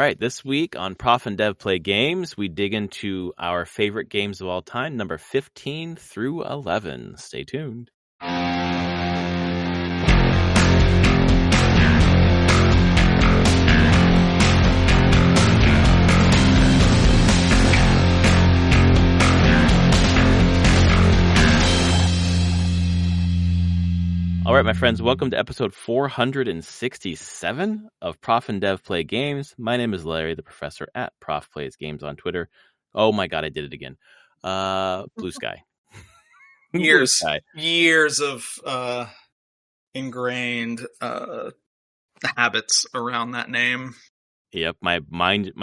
right, this week on Prof and Dev Play Games, we dig into our favorite games of all time, number 15 through 11. Stay tuned. All right, my friends, welcome to episode 467 of Prof and Dev Play Games. My name is Larry, the professor at Prof Plays Games on Twitter. Oh my God, I did it again. Blue Sky. Blue Sky. Years of ingrained habits around that name. Yep, my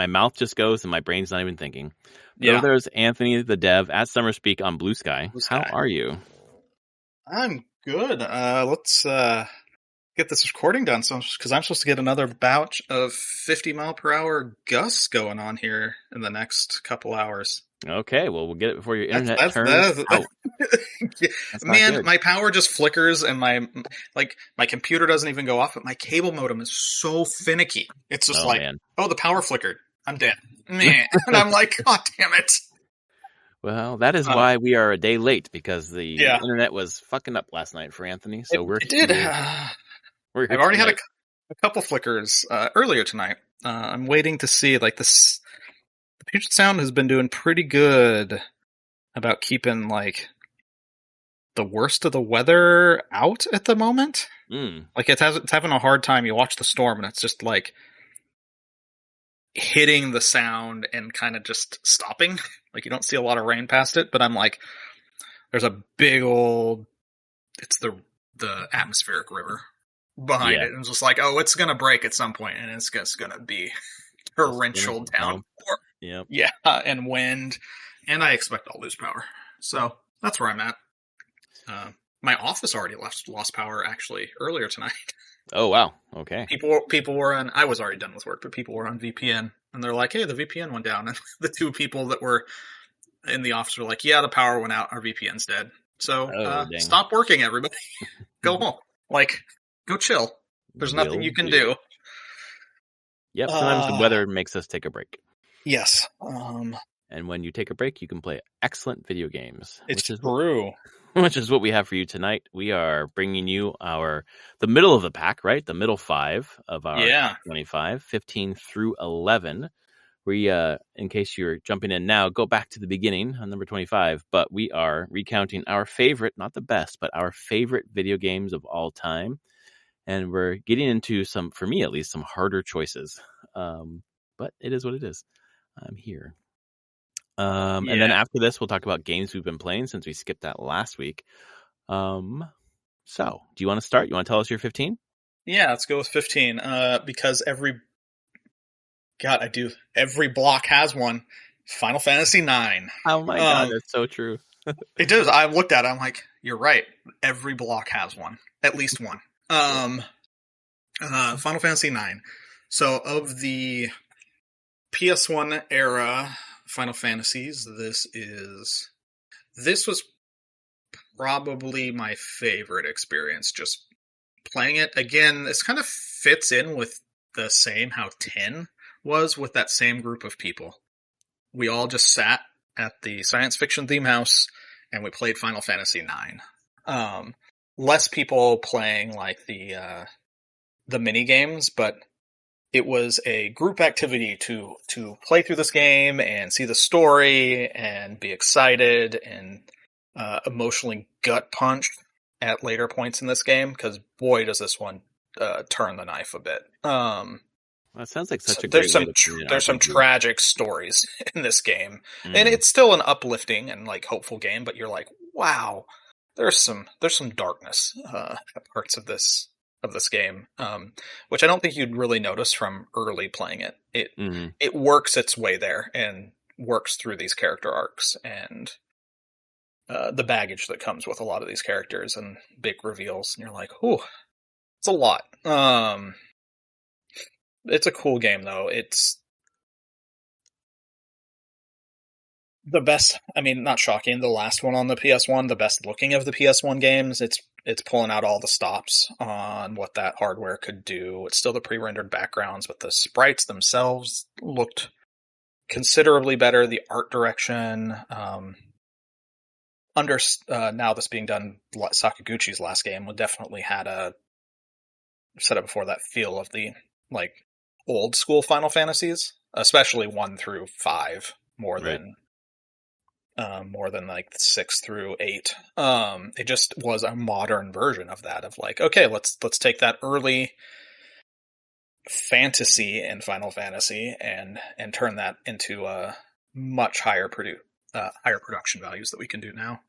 mouth just goes and my brain's not even thinking. Yeah. There's Anthony, the dev, at Summerspeak on Blue Sky. How are you? I'm good. Let's get this recording done, because I'm supposed to get another batch of 50-mile-per-hour gusts going on here in the next couple hours. Okay, well, we'll get it before your internet turns out. Yeah. Man, my power just flickers, and my computer doesn't even go off, but my cable modem is so finicky. It's just the power flickered. I'm dead. Man. And I'm like, God damn it. Well, that is why we are a day late, because the internet was fucking up last night for Anthony. So I've already had a couple flickers earlier tonight. I'm waiting to see, the Puget Sound has been doing pretty good about keeping the worst of the weather out at the moment. It's having a hard time. You watch the storm and it's just hitting the sound and kind of just stopping. You don't see a lot of rain past it, but I'm there's a big old, it's the atmospheric river behind it. And it's just it's going to break at some point, and it's just going to be torrential downpour. Yep. Yeah, and wind, and I expect I'll lose power. So that's where I'm at. My office already lost power actually earlier tonight. Oh wow! Okay. People were on. I was already done with work, but people were on VPN, and they're like, "Hey, the VPN went down." And the two people that were in the office were like, "Yeah, the power went out. Our VPN's dead. So stop working, everybody. Go home. Go chill. There's nothing you can do." Yep. Sometimes the weather makes us take a break. Yes. And when you take a break, you can play excellent video games. It's true. Which is what we have for you tonight. We are bringing you the middle of the pack, right? The middle five of our 25, 15 through 11. We, in case you're jumping in now, go back to the beginning on number 25. But we are recounting our favorite, not the best, but our favorite video games of all time. And we're getting into some, for me at least, some harder choices. But it is what it is. I'm here. And then after this, we'll talk about games we've been playing since we skipped that last week. So do you want to start? You want to tell us your 15? Yeah, let's go with 15. Because every block has one. Final Fantasy 9. Oh my God, that's so true. It does. I looked at it. I'm like, you're right. Every block has one. At least one. Final Fantasy 9. So of the PS1 era Final Fantasies, this was probably my favorite experience. Just playing it again, this kind of fits in with the same how 10 was, with that same group of people. We all just sat at the science fiction theme house and we played Final Fantasy 9. Less people playing the mini games, but it was a group activity to play through this game and see the story and be excited and emotionally gut punched at later points in this game, because boy does this one turn the knife a bit. That sounds like such a great there's some tragic stories in this game, and it's still an uplifting and hopeful game, but you're like, wow, there's some darkness at parts of this game, which I don't think you'd really notice from early playing it. It works its way there and works through these character arcs and the baggage that comes with a lot of these characters and big reveals, and you're like, "Ooh, it's a lot." It's a cool game though. It's the best. I mean, not shocking. The last one on the PS1, the best looking of the PS1 games. It's it's pulling out all the stops on what that hardware could do. It's still the pre-rendered backgrounds, but the sprites themselves looked considerably better. The art direction, now this being done, Sakaguchi's last game would definitely had a, said it before, that feel of the like old school Final Fantasies, especially 1 through 5 more than like 6 through 8. It just was a modern version of that, of like, okay, let's take that early fantasy in Final Fantasy and turn that into a much higher production values that we can do now.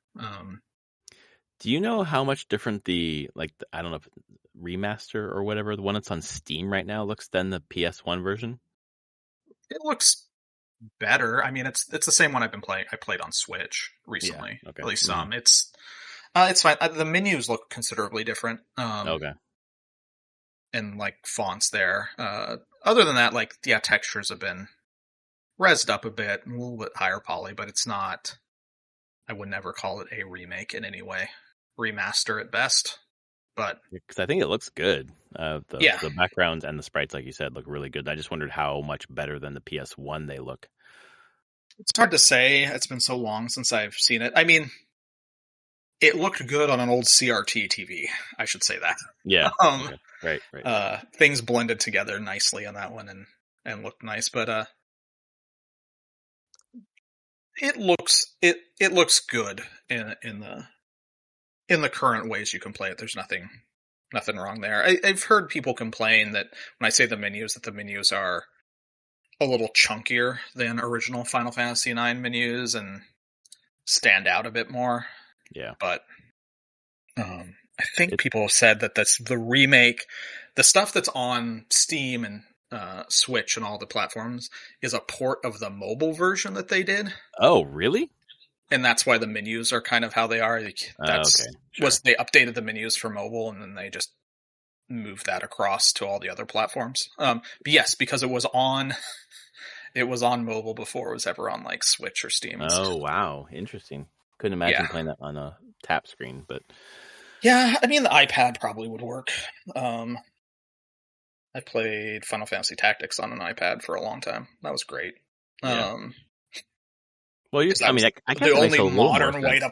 Do you know how much different I don't know, if remaster or whatever, the one that's on Steam right now looks than the PS1 version? It looks better. I mean, it's the same one I've been playing. I played on Switch recently, Okay. At least some. It's fine. The menus look considerably different. Okay. And like fonts there. Other than that, like, yeah, textures have been rezzed up a bit, a little bit higher poly, but it's not. I would never call it a remake in any way. Remaster at best. But because I think it looks good. Yeah. The backgrounds and the sprites, like you said, look really good. I just wondered how much better than the PS1 they look. It's hard to say. It's been so long since I've seen it. I mean, it looked good on an old CRT TV. I should say that. Yeah. Okay. Right. Things blended together nicely on that one and looked nice, but it looks good in the current ways you can play it. There's nothing wrong there. I've heard people complain that when I say the menus, that the menus are a little chunkier than original Final Fantasy IX menus and stand out a bit more. Yeah. But I think people have said that that's the remake. The stuff that's on Steam and Switch and all the platforms is a port of the mobile version that they did. Oh, really? And that's why the menus are kind of how they are. That's okay. Sure. They updated the menus for mobile and then they just moved that across to all the other platforms. But yes, because it was on mobile before it was ever on like Switch or Steam. Oh, wow. Interesting. Couldn't imagine playing that on a tap screen, but yeah, I mean, the iPad probably would work. I played Final Fantasy Tactics on an iPad for a long time. That was great. Yeah. Well, I mean, I guess the only modern way to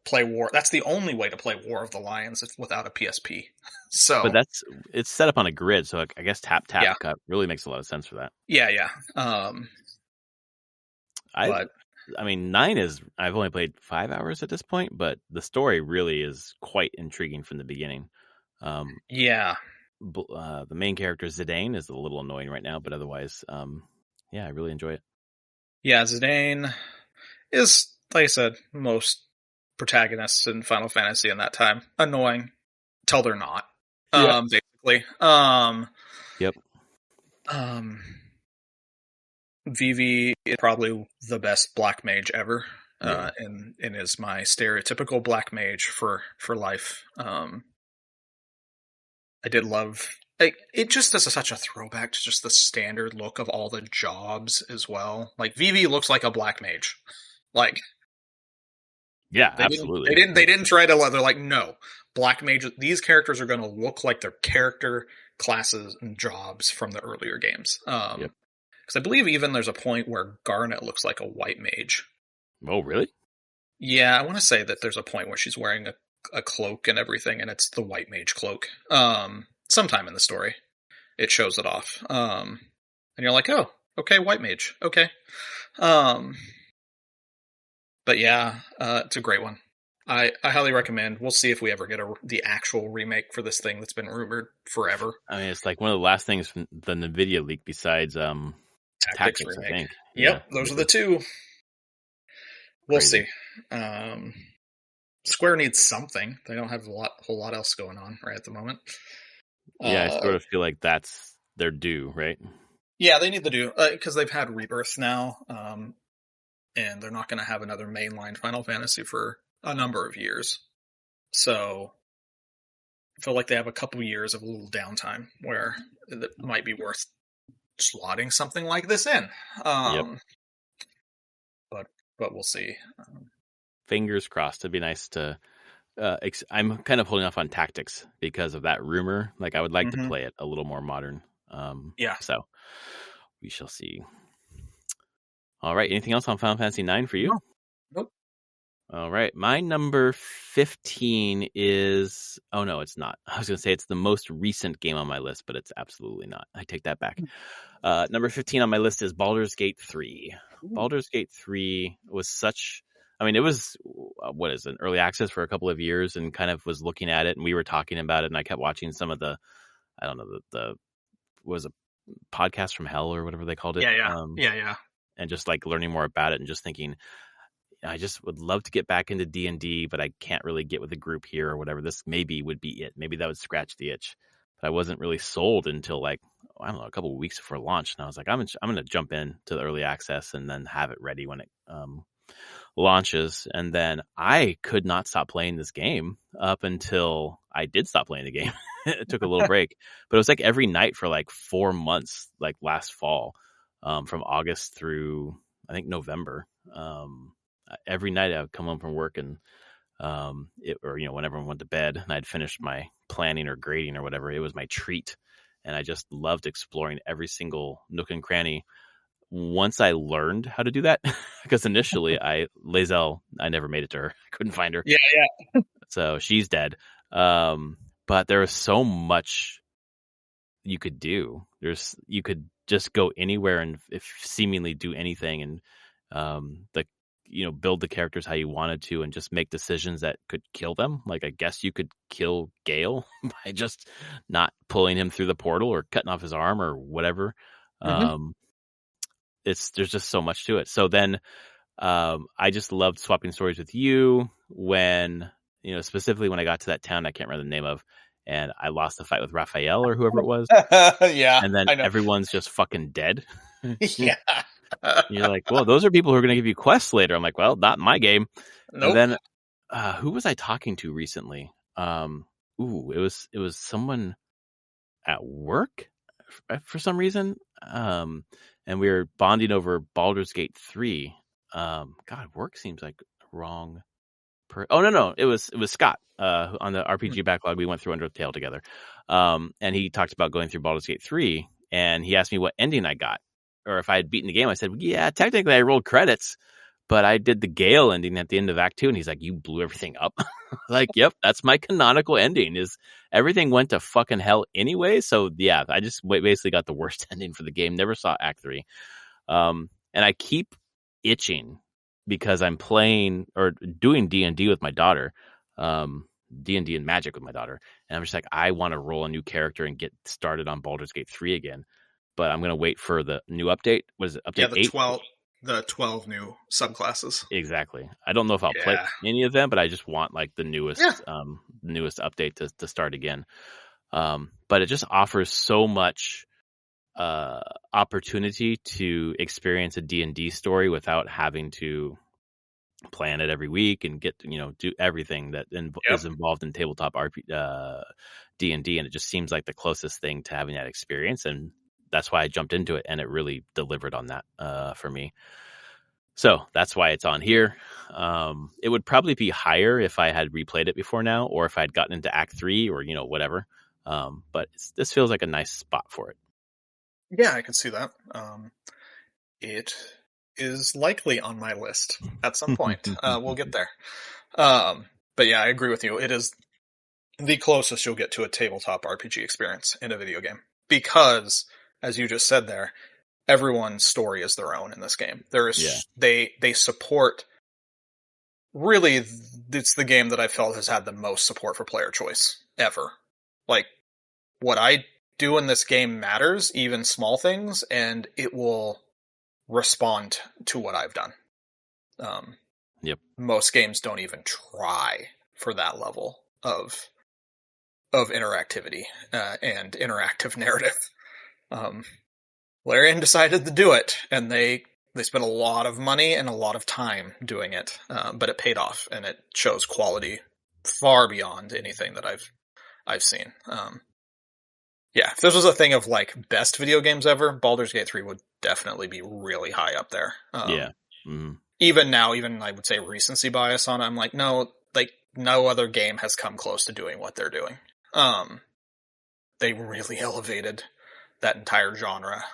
play War. That's the only way to play War of the Lions without a PSP. So, but it's set up on a grid, so I guess tap cut really makes a lot of sense for that. Yeah. I mean, 9 is, I've only played 5 hours at this point, but the story really is quite intriguing from the beginning. Yeah. The main character, Zidane, is a little annoying right now, but otherwise, I really enjoy it. Yeah, Zidane is, like I said, most protagonists in Final Fantasy in that time. Annoying till they're not. Basically. Yep. Vivi is probably the best black mage ever, and is my stereotypical black mage for life. I did love, like, it just is such a throwback to just the standard look of all the jobs as well. Like, Vivi looks like a black mage. Like, yeah, absolutely. They didn't try to. They're like, no, black mages. These characters are going to look like their character classes and jobs from the earlier games. Because I believe even there's a point where Garnet looks like a white mage. Oh, really? Yeah, I want to say that there's a point where she's wearing a cloak and everything, and it's the white mage cloak. Sometime in the story, it shows it off. And you're like, oh, okay, white mage. Okay. But yeah, it's a great one. I highly recommend. We'll see if we ever get the actual remake for this thing that's been rumored forever. I mean, it's like one of the last things from the NVIDIA leak besides Tactics, remake. I think. Yep, those are the two. We'll see. Square needs something. They don't have a whole lot else going on right at the moment. Yeah, I sort of feel like that's their due, right? Yeah, they need to do, because they've had Rebirth now, and they're not going to have another mainline Final Fantasy for a number of years. So I feel like they have a couple years of a little downtime where it might be worth slotting something like this in. But we'll see. Fingers crossed. It'd be nice to I'm kind of holding off on tactics because of that rumor. Like, I would like to play it a little more modern. So we shall see. All right. Anything else on Final Fantasy 9 for you? No. Nope. All right. My number 15 is... Oh, no, it's not. I was going to say it's the most recent game on my list, but it's absolutely not. I take that back. Number 15 on my list is Baldur's Gate 3. Ooh. Baldur's Gate 3 was such... I mean, it was, what is it, early access for a couple of years, and kind of was looking at it, and we were talking about it, and I kept watching some of the, I don't know, the was a podcast from hell or whatever they called it. Yeah. And just like learning more about it and just thinking, I just would love to get back into D&D, but I can't really get with a group here or whatever. This maybe would be it. Maybe that would scratch the itch. But I wasn't really sold until like, I don't know, a couple of weeks before launch. And I was like, I'm going to jump in to the early access and then have it ready when it launches. And then I could not stop playing this game up until I did stop playing the game. It took a little break, but it was like every night for like 4 months, like last fall, from August through I think November. Every night I would come home from work and when everyone went to bed and I'd finished my planning or grading or whatever, it was my treat. And I just loved exploring every single nook and cranny. Once I learned how to do that, because initially Lae'zel, I never made it to her. I couldn't find her. Yeah. So she's dead. But there was so much you could do. You could just go anywhere and seemingly do anything, and build the characters how you wanted to, and just make decisions that could kill them. Like, I guess you could kill Gale by just not pulling him through the portal or cutting off his arm or whatever. There's just so much to it. So then I just loved swapping stories with you when, specifically when I got to that town I can't remember the name of, and I lost the fight with Raphael or whoever it was. Yeah. And then everyone's just fucking dead. Yeah. You're like, well, those are people who are going to give you quests later. I'm like, well, not in my game. Nope. And then who was I talking to recently? It was someone at work for some reason. And we were bonding over Baldur's Gate 3. God, work seems like wrong. No, it was Scott on the RPG backlog. We went through Undertale together, and he talked about going through Baldur's Gate 3, and he asked me what ending I got, or if I had beaten the game. I said, yeah, technically I rolled credits, but I did the Gale ending at the end of Act 2, and he's like, you blew everything up. Like, yep, that's my canonical ending. Is everything went to fucking hell anyway? So yeah, I just basically got the worst ending for the game. Never saw Act 3, and I keep itching because I'm playing or doing D&D with my daughter, D&D and Magic with my daughter, and I'm just like, I want to roll a new character and get started on Baldur's Gate 3 again. But I'm going to wait for the new update. Was it update 8? The 12 new subclasses. Exactly. I don't know if I'll play any of them, but I just want like the newest update to start again. But it just offers so much opportunity to experience a D&D story without having to plan it every week and get do everything that is involved in tabletop D&D, and it just seems like the closest thing to having that experience, and that's why I jumped into it, and it really delivered on that for me. So that's why it's on here. It would probably be higher if I had replayed it before now, or if I had gotten into Act 3 or whatever. But this feels like a nice spot for it. Yeah, I can see that. It is likely on my list at some point. We'll get there. But yeah, I agree with you. It is the closest you'll get to a tabletop RPG experience in a video game. Because, as you just said there, everyone's story is their own in this game. They support... Really, it's the game that I felt has had the most support for player choice ever. Like, what I do in this game matters, even small things, and it will respond to what I've done. Most games don't even try for that level of interactivity and interactive narrative. Larian decided to do it, and they spent a lot of money and a lot of time doing it, but it paid off, and it shows quality far beyond anything that I've seen. If this was a thing of like best video games ever, Baldur's Gate 3 would definitely be really high up there. Even now, I would say recency bias on it. I'm like, no, like no other game has come close to doing what they're doing. They really elevated that entire genre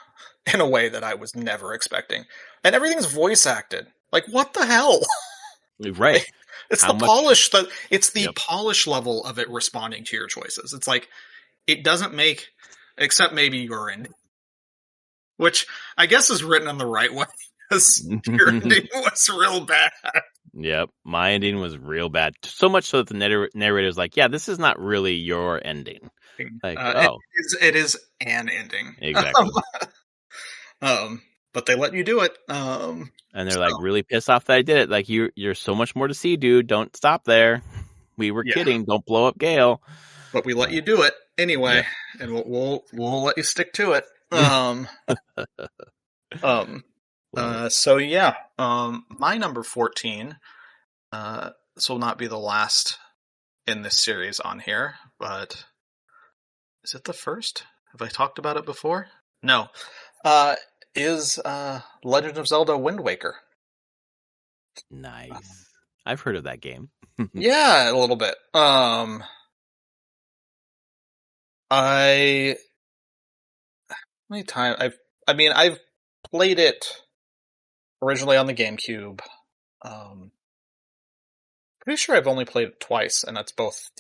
in a way that I was never expecting. And everything's voice acted. Like, what the hell? Right. It's How the much- polish. It's the Yep. polish level of it responding to your choices. It's like, it doesn't make, except maybe your ending, which I guess is written in the right way, because your ending was real bad. Yep, my ending was real bad. So much so that the narrator's like, "Yeah, this is not really your ending." Like, oh, it is an ending. exactly. But they let you do it. And they're like really pissed off that I did it. Like, you're so much more to see, dude. Don't stop there. We were kidding. Don't blow up Gale. But we let you do it anyway, and we'll let you stick to it. So yeah, my number 14. This will not be the last in this series on here, but is it the first? Have I talked about it before? No. Is Legend of Zelda Wind Waker. Nice. I've heard of that game. Yeah, a little bit. I've played it originally on the GameCube. Pretty sure I've only played it twice, and that's both,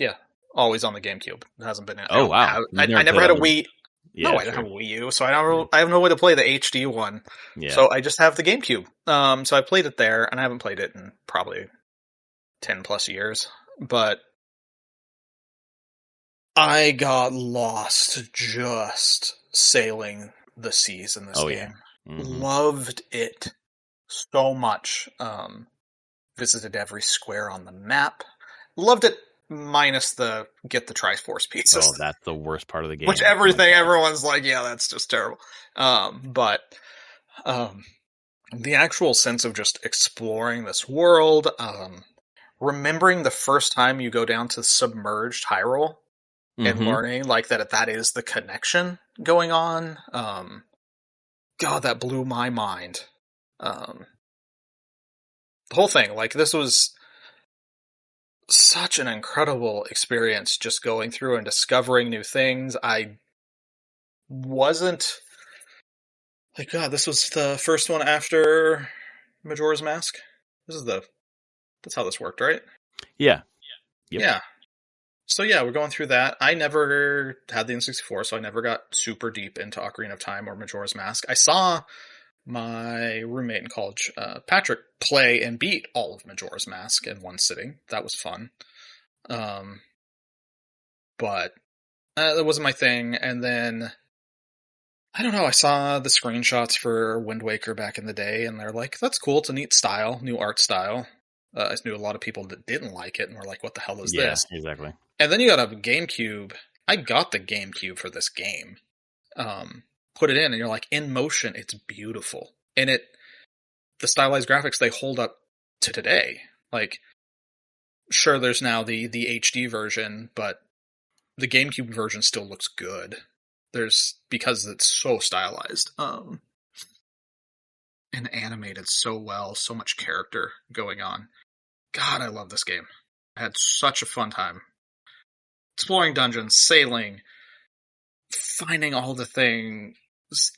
always on the GameCube. It hasn't been. Oh wow! I never had a Wii. Yeah, no, I didn't have a Wii U, so I have no way to play the HD one. Yeah. So I just have the GameCube. So I played it there, and I haven't played it in probably 10 plus years. But I got lost just sailing the seas in this game. Yeah. Mm-hmm. Loved it so much. Visited every square on the map. Loved it minus the get the Triforce pieces. Oh, that's the worst part of the game. Which everyone's like, yeah, that's just terrible. But the actual sense of just exploring this world, remembering the first time you go down to submerged Hyrule and learning like that is the connection going on. God, that blew my mind. The whole thing, like, this was such an incredible experience, just going through and discovering new things. I wasn't like, God, this was the first one after Majora's Mask. That's how this worked, right? Yeah. Yep. Yeah. So yeah, we're going through that. I never had the N64, so I never got super deep into Ocarina of Time or Majora's Mask. I saw my roommate in college, Patrick, play and beat all of Majora's Mask in one sitting. That was fun. But that wasn't my thing. And then, I don't know, I saw the screenshots for Wind Waker back in the day, and they're like, that's cool, it's a neat style, new art style. I knew a lot of people that didn't like it and were like, what the hell is this? Yeah, exactly. And then you got a GameCube. I got the GameCube for this game. Put it in, and you're like, in motion, it's beautiful. And the stylized graphics, they hold up to today. Like, sure, there's now the HD version, but the GameCube version still looks good. Because it's so stylized. And animated so well, so much character going on. God, I love this game. I had such a fun time. Exploring dungeons, sailing, finding all the things,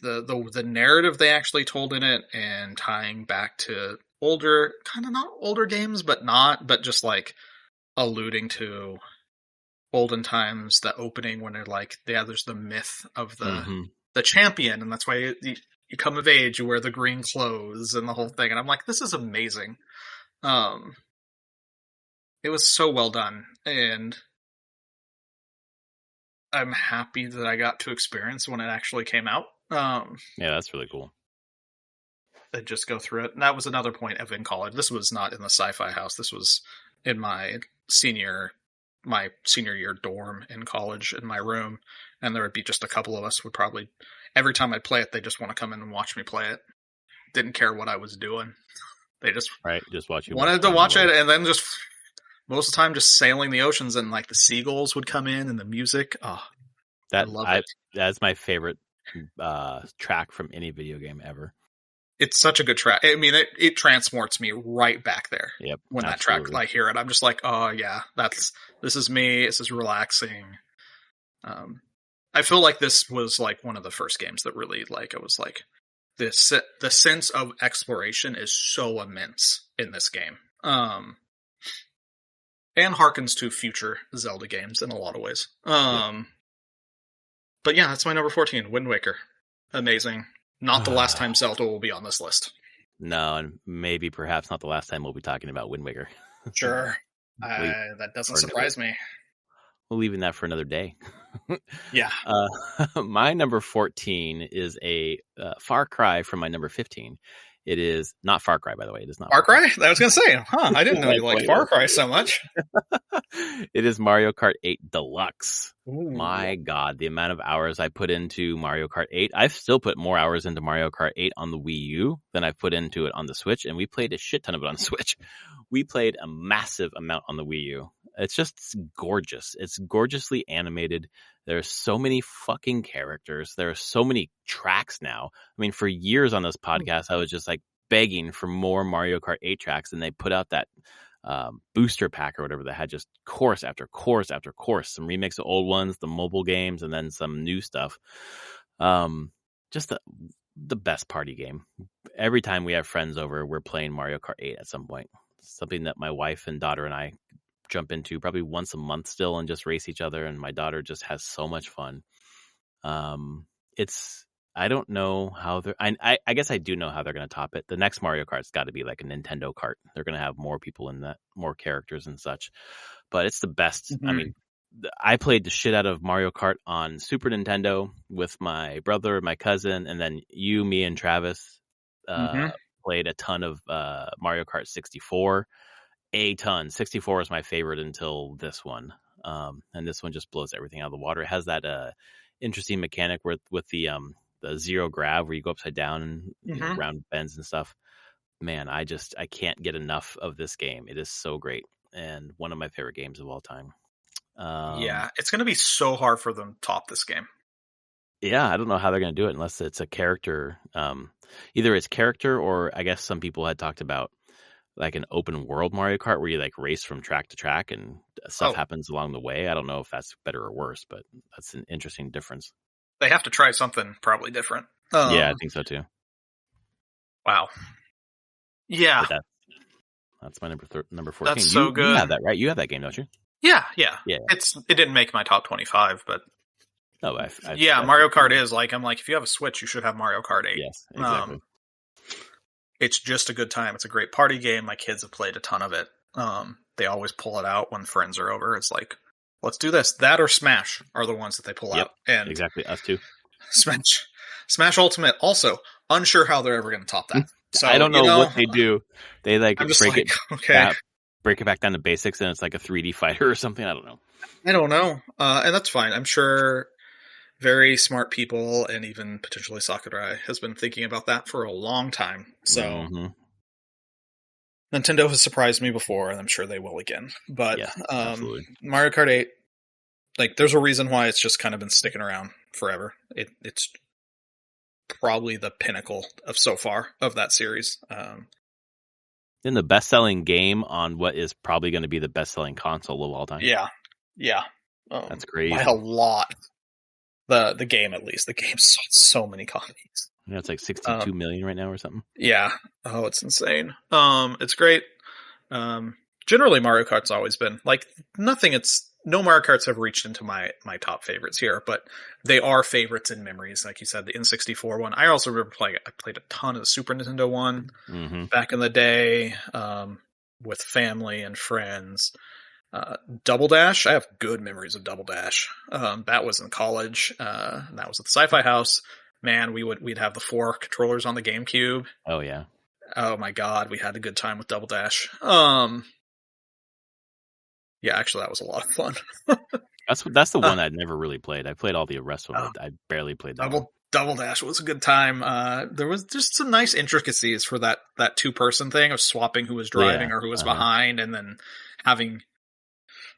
the narrative they actually told in it, and tying back to older, kind of not older games, but just like alluding to olden times, the opening when they're like, yeah, there's the myth of the champion, and that's why you come of age, you wear the green clothes and the whole thing. And I'm like, this is amazing. It was so well done, and I'm happy that I got to experience when it actually came out. Yeah, that's really cool. And just go through it. And that was another point of in college. This was not in the sci-fi house. This was in my senior year dorm in college in my room. And there would be just a couple of us would probably, every time I'd play it, they just want to come in and watch me play it. Didn't care what I was doing. They just watch you. Wanted to watch it, and then just most of the time just sailing the oceans, and like the seagulls would come in and the music. Oh, I love it. That's my favorite track from any video game ever. it's such a good track. I mean, it transports me right back there. Yep, when absolutely. that track, I hear it, I'm just like, oh yeah, this is me. This is relaxing. I feel like this was like one of the first games that really like I was like this. The sense of exploration is so immense in this game, and harkens to future Zelda games in a lot of ways. But yeah, that's my number 14, Wind Waker. Amazing. Not the last time Zelda will be on this list. No, and maybe perhaps not the last time we'll be talking about Wind Waker. Sure. That doesn't surprise me. We're leaving that for another day. Yeah. My number 14 is a far cry from my number 15. It is not Far Cry, by the way. It is not Far Cry? I was going to say, I didn't know you liked Far Cry so much. It is Mario Kart 8 Deluxe. Ooh. My God, the amount of hours I put into Mario Kart 8. I've still put more hours into Mario Kart 8 on the Wii U than I've put into it on the Switch, and we played a shit ton of it on the Switch. We played a massive amount on the Wii U. It's just gorgeous. It's gorgeously animated. There's so many fucking characters. There are so many tracks now. I mean, for years on this podcast, I was just like begging for more Mario Kart 8 tracks, and they put out that booster pack or whatever that had just course after course after course, some remix of old ones, the mobile games, and then some new stuff. Just the best party game. Every time we have friends over, we're playing Mario Kart 8 at some point. Something that my wife and daughter and I jump into probably once a month still and just race each other, and my daughter just has so much fun. I don't know how they're I guess I do know how they're going to top it. The next Mario Kart's got to be like a Nintendo Kart. They're going to have more people in that, more characters and such, but it's the best. I mean, I played the shit out of Mario Kart on Super Nintendo with my brother, my cousin, and then you, me, and Travis played a ton of Mario Kart 64. A ton. 64 is my favorite until this one. And this one just blows everything out of the water. It has that interesting mechanic with the zero grav where you go upside down and you know, round bends and stuff. Man, I can't get enough of this game. It is so great and one of my favorite games of all time. Yeah, it's going to be so hard for them to top this game. Yeah, I don't know how they're going to do it unless it's a character. Either it's character or I guess some people had talked about like an open world Mario Kart where you like race from track to track and stuff happens along the way. I don't know if that's better or worse, but that's an interesting difference. They have to try something probably different. Yeah, I think so too. Wow. Yeah. That's my number 14. That's so good. You have that, right? You have that game, don't you? Yeah. It didn't make my top 25, but yeah, Mario Kart is like, I'm like, if you have a Switch, you should have Mario Kart 8. Yes, exactly. It's just a good time. It's a great party game. My kids have played a ton of it. They always pull it out when friends are over. It's like, let's do this. That or Smash are the ones that they pull out. And exactly, us too. Smash Ultimate also, unsure how they're ever going to top that. So I don't know what they do. They like break it back down to basics, and it's like a 3D fighter or something. I don't know. And that's fine. I'm sure very smart people, and even potentially Sakurai, has been thinking about that for a long time. So Nintendo has surprised me before, and I'm sure they will again. But Mario Kart 8, like, there's a reason why it's just kind of been sticking around forever. It's probably the pinnacle of so far of that series. In the best-selling game on what is probably going to be the best-selling console of all time. Yeah. That's crazy. By a lot. The game, at least. The game sold so many copies. Yeah, it's like 62 million right now or something. Yeah. Oh, it's insane. It's great. Generally, Mario Kart's always been like no Mario Karts have reached into my top favorites here, but they are favorites in memories. Like you said, the N64 one. I also remember I played a ton of the Super Nintendo one back in the day, with family and friends. Double Dash. I have good memories of Double Dash. That was in college. That was at the Sci-Fi House. Man, we'd have the 4 controllers on the GameCube. Oh yeah. Oh my God, we had a good time with Double Dash. Yeah, actually, that was a lot of fun. That's the one I'd never really played. I played all the rest of them. I barely played that one. Double Dash was a good time. There was just some nice intricacies for that 2-person thing of swapping who was driving or who was behind, and then having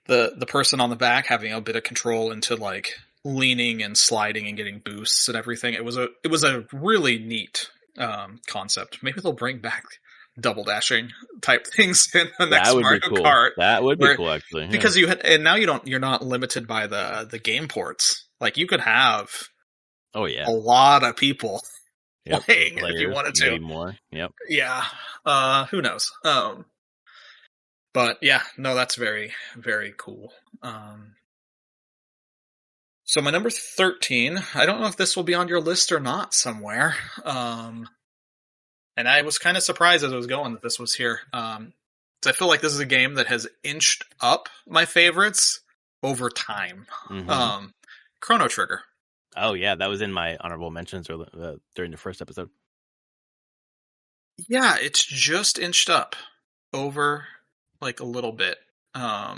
the person on the back having a bit of control into like leaning and sliding and getting boosts and everything. It was a really neat concept. Maybe they'll bring back double dashing type things in the next Mario cool. Kart. That would be cool, actually. Yeah. Because now you're not limited by the game ports. Like you could have a lot of people playing if you wanted to. Maybe more. Yep. Yeah. Who knows? But yeah, no, that's very, very cool. So my number 13, I don't know if this will be on your list or not somewhere. And I was kind of surprised as I was going that this was here. So I feel like this is a game that has inched up my favorites over time. Mm-hmm. Chrono Trigger. Oh yeah, that was in my honorable mentions during the first episode. Yeah, it's just inched up over like a little bit. I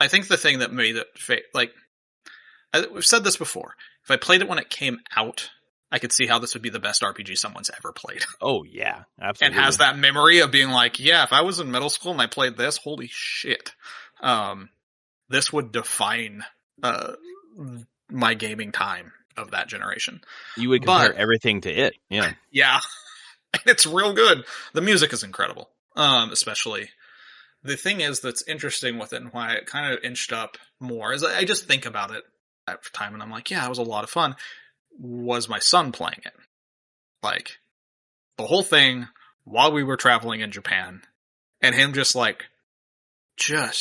think the thing that made it we've said this before. If I played it when it came out, I could see how this would be the best RPG someone's ever played. Oh yeah, absolutely. And has that memory of being like, yeah, if I was in middle school and I played this, holy shit. This would define my gaming time of that generation. You would compare everything to it. Yeah. Yeah. It's real good. The music is incredible. Especially the thing that's interesting with it and why it kind of inched up more is I just think about it at the time and I'm like, yeah, it was a lot of fun. Was my son playing it? Like the whole thing while we were traveling in Japan and him just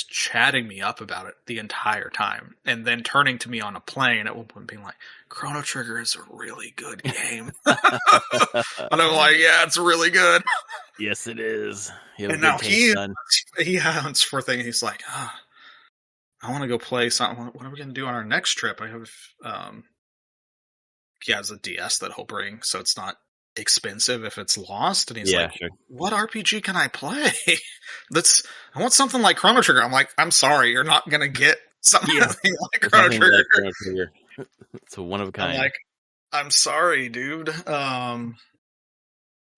chatting me up about it the entire time and then turning to me on a plane at one point being like, Chrono Trigger is a really good game. And I'm like, yeah, it's really good. Yes, it is. And now he hunts for things. He's like, I want to go play something. What are we going to do on our next trip? I have, he has a DS that he'll bring, so it's not expensive if it's lost. And he's like, sure. What RPG can I play? I want something like Chrono Trigger. I'm like, I'm sorry, you're not going to get something like Chrono Trigger. It's a one of a kind. I'm like, I'm sorry, dude. That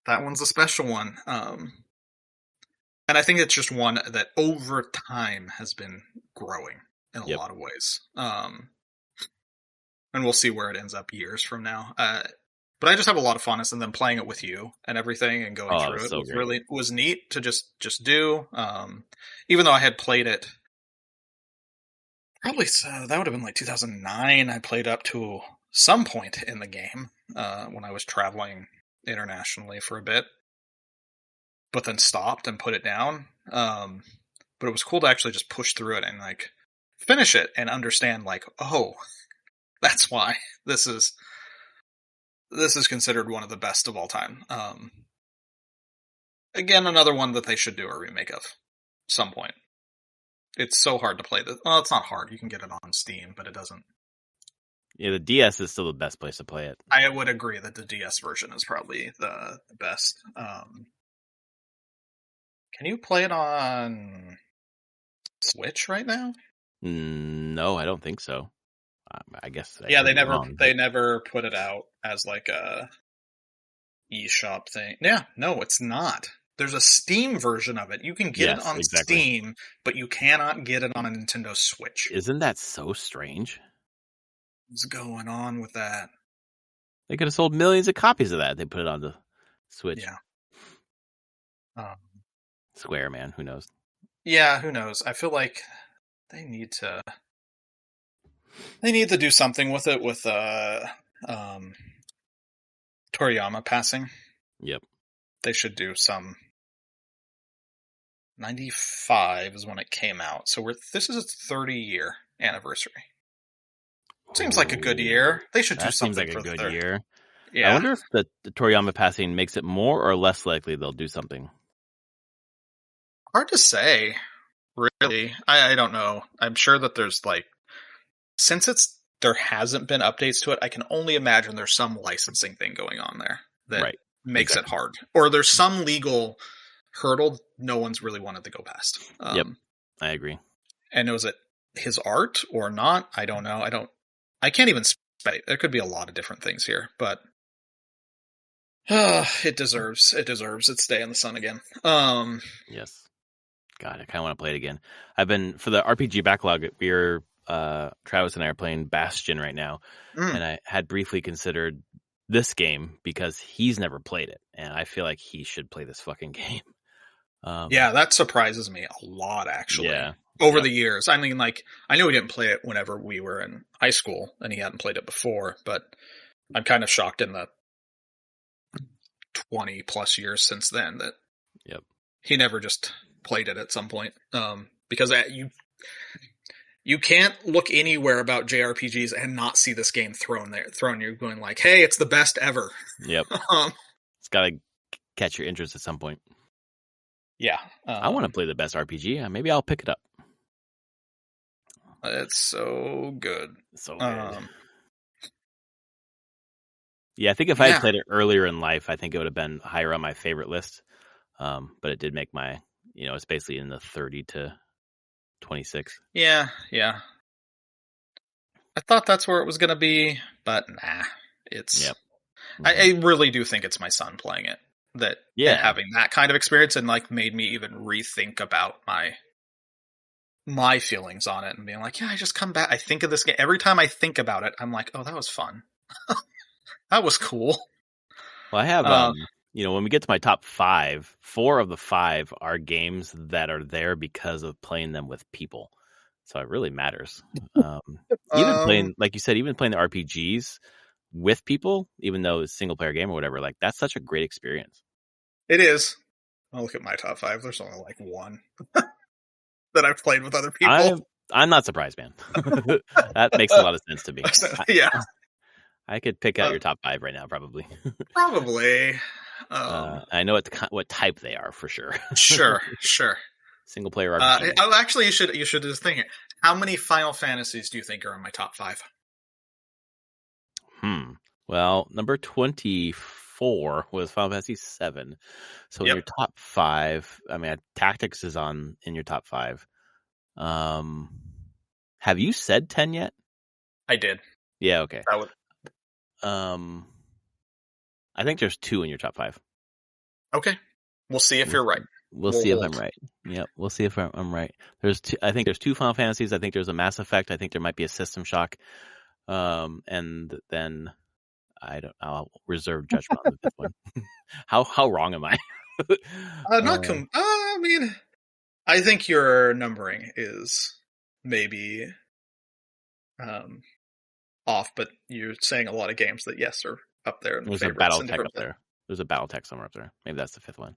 one's a special one. And I think it's just one that over time has been growing in a lot of ways. And we'll see where it ends up years from now. But I just have a lot of funness in them playing it with you and everything and going through it. So it was neat to just do. Even though I had played it probably that would have been like 2009. I played up to some point in the game when I was traveling internationally for a bit, but then stopped and put it down. But it was cool to actually just push through it and finish it and understand oh, that's why this is considered one of the best of all time. Again, another one that they should do a remake of some point. It's so hard to play this. Well, it's not hard. You can get it on Steam, but it doesn't. Yeah, the DS is still the best place to play it. I would agree that the DS version is probably the best. Can you play it on Switch right now? No, I don't think so. I guess. They never put it out as a eShop thing. Yeah, no, it's not. There's a Steam version of it. You can get it on Steam, but you cannot get it on a Nintendo Switch. Isn't that so strange? What's going on with that? They could have sold millions of copies of that. They put it on the Switch. Yeah. Square, man. Who knows? Yeah, who knows? I feel like they need to do something with it with Toriyama passing. Yep. They should do some. 95 is when it came out. So this is its 30-year anniversary. Seems like a good year. They should do something. Seems like a good year. Yeah. I wonder if the Toriyama passing makes it more or less likely they'll do something. Hard to say, really. I don't know. I'm sure that there's since there hasn't been updates to it, I can only imagine there's some licensing thing going on there that makes it hard. Or there's some legal hurdle no one's really wanted to go past. Yep, I agree. And was it his art or not? I don't know. I can't even speculate. There could be a lot of different things here, but it deserves its day in the sun again. Yes. God, I kind of want to play it again. I've been, for the RPG backlog, Travis and I are playing Bastion right now, and I had briefly considered this game because he's never played it, and I feel like he should play this fucking game. Yeah, that surprises me a lot, actually. Yeah. Over the years. I mean, like, I know he didn't play it whenever we were in high school, and he hadn't played it before, but I'm kind of shocked in the 20 plus years since then that he never just played it at some point. Because you can't look anywhere about JRPGs and not see this game thrown you're going like, hey, it's the best ever. Yep. It's got to catch your interest at some point. Yeah. I want to play the best RPG. Maybe I'll pick it up. It's so good. So good. Yeah, I think if I had played it earlier in life, I think it would have been higher on my favorite list. But it did make my, it's basically in the 30 to 26. Yeah. I thought that's where it was going to be, but nah. It's. Yep. I really do think it's my son playing it and having that kind of experience and like made me even rethink about my feelings on it and being like, yeah, I just come back. I think of this game every time I think about it. I'm like, oh, that was fun. That was cool. Well, I have, when we get to my top 5, 4 of the 5 are games that are there because of playing them with people. So it really matters. Even playing, like you said, even playing the RPGs with people, even though it's a single player game or whatever, like that's such a great experience. It is. I'll look at my top 5. There's only like one that I've played with other people. I'm not surprised, man. That makes a lot of sense to me. Yeah. I could pick out your top 5 right now, probably. Probably. I know what type they are for sure. Sure. Single player RPG. Actually, you should just think. How many Final Fantasies do you think are in my top 5? Well, number 24 was Final Fantasy 7. So in your top 5, I mean, Tactics is in your top 5. Have you said 10 yet? I did. Yeah. Okay. I think there's 2 in your top 5. Okay. We'll see if you're right. We'll see if I'm right. Yep. We'll see if I'm right. I think there's 2 Final Fantasies. I think there's a Mass Effect. I think there might be a System Shock. And then I'll reserve judgment on the 5th one. How wrong am I? I mean, I think your numbering is maybe off, but you're saying a lot of games that are up there. There's a BattleTech up there. There's a BattleTech somewhere up there. Maybe that's the 5th one.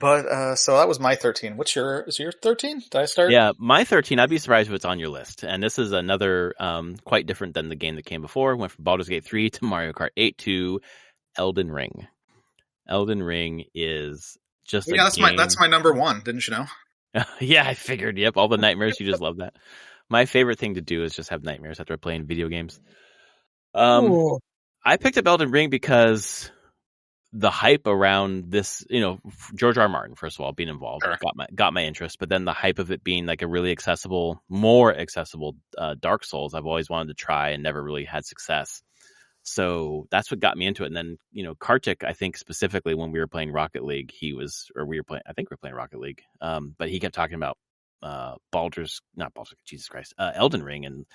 But so that was my 13. Is your 13? Did I start? Yeah, my 13. I'd be surprised if it's on your list. And this is another quite different than the game that came before. Went from Baldur's Gate 3 to Mario Kart 8 to Elden Ring. Elden Ring is just that's my number 1. Didn't you know? Yeah, I figured. Yep, all the nightmares. You just love that. My favorite thing to do is just have nightmares after playing video games. I picked up Elden Ring because the hype around this, George R. R. Martin, first of all, being involved, got my interest. But then the hype of it being like a really more accessible Dark Souls, I've always wanted to try and never really had success. So that's what got me into it. And then, Kartik, I think specifically when we were playing Rocket League, I think we were playing Rocket League. But he kept talking about Elden Ring and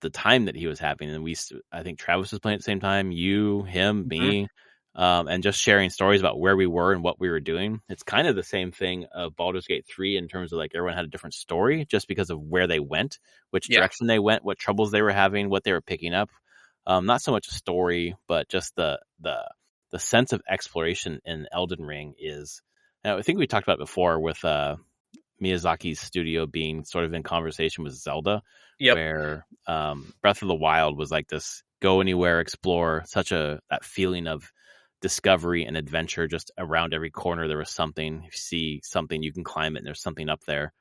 the time that he was having. And I think Travis was playing at the same time, you, him, me, and just sharing stories about where we were and what we were doing. It's kind of the same thing of Baldur's Gate 3 in terms of like everyone had a different story just because of where they went, which direction they went, what troubles they were having, what they were picking up. Not so much a story, but just the sense of exploration in Elden Ring is, I think we talked about it before with Miyazaki's studio being sort of in conversation with Zelda, where Breath of the Wild was like this go anywhere, explore, that feeling of discovery and adventure. Just around every corner there was something. If you see something, you can climb it and there's something up there.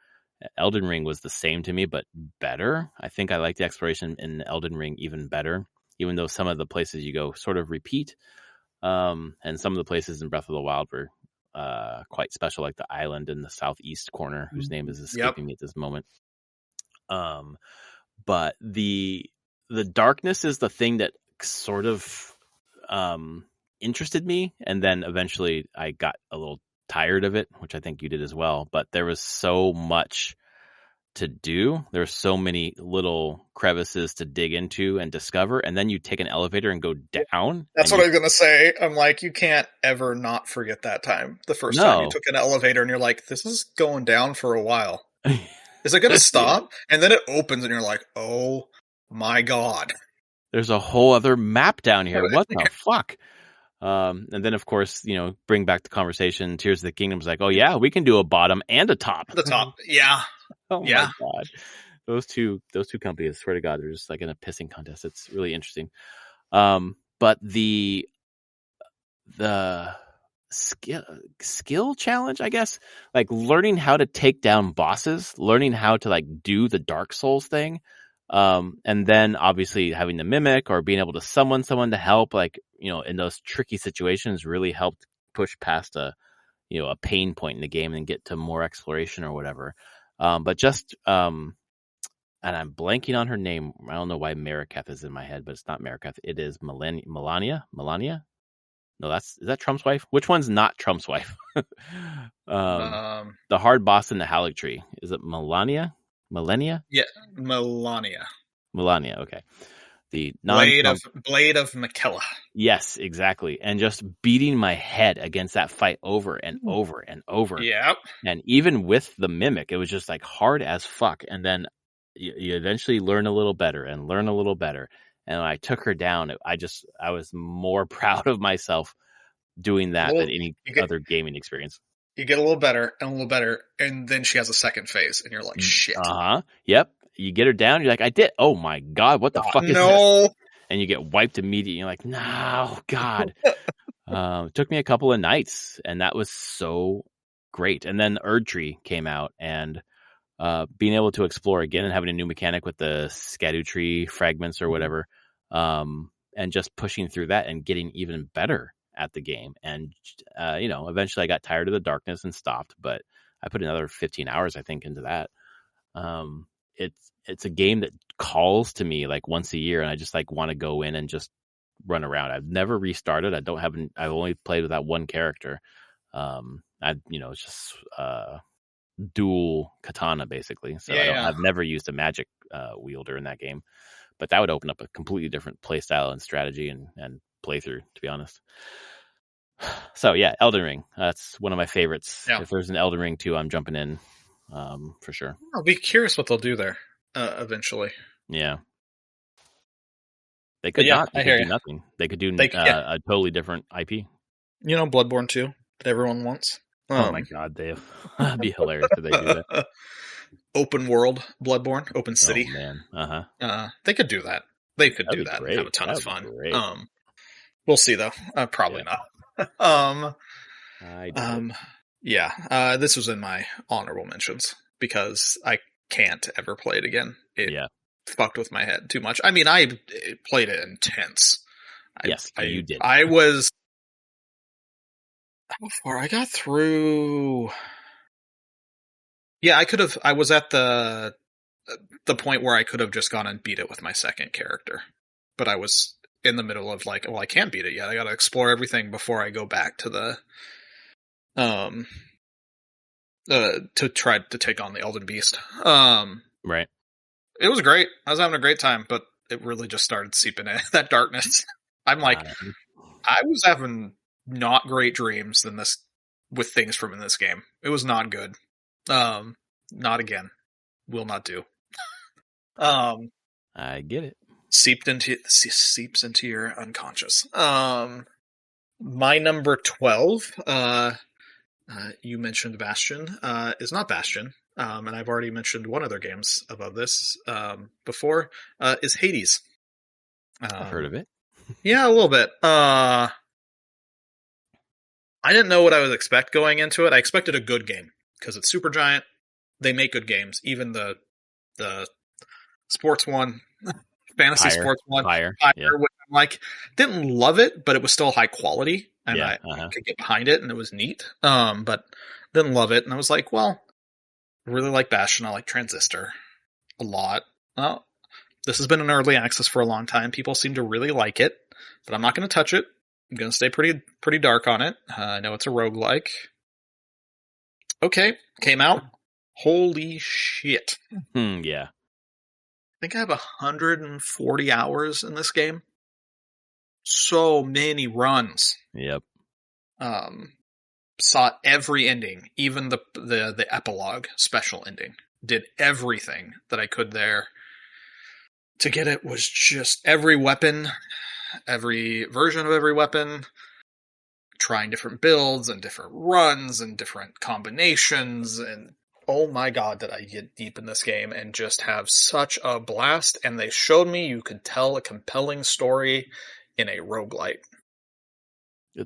Elden Ring was the same to me, but better. I think I like the exploration in Elden Ring even better, even though some of the places you go sort of repeat. And some of the places in Breath of the Wild were quite special, like the island in the southeast corner, whose name is escaping me at this moment. But the darkness is the thing that sort of interested me, and then eventually I got a little tired of it, which I think you did as well. But there was so much to do. There's so many little crevices to dig into and discover, and then you take an elevator and go down. That's what I was going to say. I'm like, you can't ever not forget that time. The first time you took an elevator and you're like, this is going down for a while. Is it going to stop? Yeah. And then it opens and you're like, oh my God. There's a whole other map down here. What the fuck? And then, of course, bring back the conversation. Tears of the Kingdom's like, oh yeah, we can do a bottom and a top. The top, yeah. Oh my God, those two companies, I swear to God, they're just like in a pissing contest. It's really interesting. But the skill challenge, I guess, like learning how to take down bosses, learning how to like do the Dark Souls thing. And then obviously having the mimic or being able to summon someone to help, like, in those tricky situations really helped push past a pain point in the game and get to more exploration or whatever. But just, and I'm blanking on her name. I don't know why Marikath is in my head, but it's not Marikath. It is Melania? No, is that Trump's wife? Which one's not Trump's wife? The hard boss in the Haligtree. Is it Melania? Melania? Yeah, Melania. Okay. The Blade of Makella. Yes, exactly. And just beating my head against that fight over and over and over. Yep. And even with the mimic, it was just like hard as fuck. And then you eventually learn a little better. And when I took her down, I was more proud of myself doing that than any other gaming experience. You get a little better, and then she has a second phase, and you're like, shit. Yep. You get her down, you're like, I did. Oh my God, what the fuck is this? And you get wiped immediately. You're like, no, God. It took me a couple of nights, and that was so great. And then Erdtree came out, and being able to explore again and having a new mechanic with the Skadu tree fragments or whatever, and just pushing through that and getting even better at the game. And eventually I got tired of the darkness and stopped, but I put another 15 hours I think into that. It's a game that calls to me like once a year, and I just like want to go in and just run around. I've never restarted. I've only played with that one character. It's just dual katana basically. So I've never used a magic wielder in that game, but that would open up a completely different play style and strategy and playthrough, to be honest. So yeah, Elden Ring. That's one of my favorites. Yeah. If there's an Elden Ring 2, I'm jumping in for sure. I'll be curious what they'll do there eventually. Yeah. They could not. They could do nothing. They could do a totally different IP. Bloodborne 2 that everyone wants. Oh my God, Dave. That'd be hilarious if they do that. Open world Bloodborne, open city. Oh, man. They could do that. They could do that and have a ton of fun. We'll see though. Probably not. This was in my honorable mentions because I can't ever play it again. It fucked with my head too much. I mean, I played it intense. You did. I was how far I got through. Yeah, I was at the point where I could have just gone and beat it with my second character, but I was in the middle of like, well, I can't beat it yet. I got to explore everything before I go back to the to try to take on the Elden Beast. Right. It was great. I was having a great time, but it really just started seeping in that darkness. I'm like, I was having not great dreams with things from in this game. It was not good. Not again. Will not do. I get it. Seeps into your unconscious. My number 12, you mentioned Bastion, is not Bastion, and I've already mentioned one other games above this before, is Hades. I've heard of it. Yeah, a little bit. I didn't know what I would expect going into it. I expected a good game, because it's Supergiant. They make good games. Even the sports one, fantasy sports one, Fire, which I'm like, didn't love it, but it was still high quality, and I could get behind it, and it was neat. But didn't love it, and I was like, well, I really like Bastion. I like Transistor a lot. Well, this has been in early access for a long time. People seem to really like it, but I'm not going to touch it. I'm going to stay pretty dark on it. I know it's a roguelike. Okay, came out. Holy shit. Yeah. I think I have 140 hours in this game. So many runs. Yep. Saw every ending, even the epilogue special ending. Did everything that I could there to get it. Was just every weapon, every version of every weapon, trying different builds and different runs and different combinations. And oh my god, did I get deep in this game and just have such a blast. And they showed me you could tell a compelling story in a roguelite.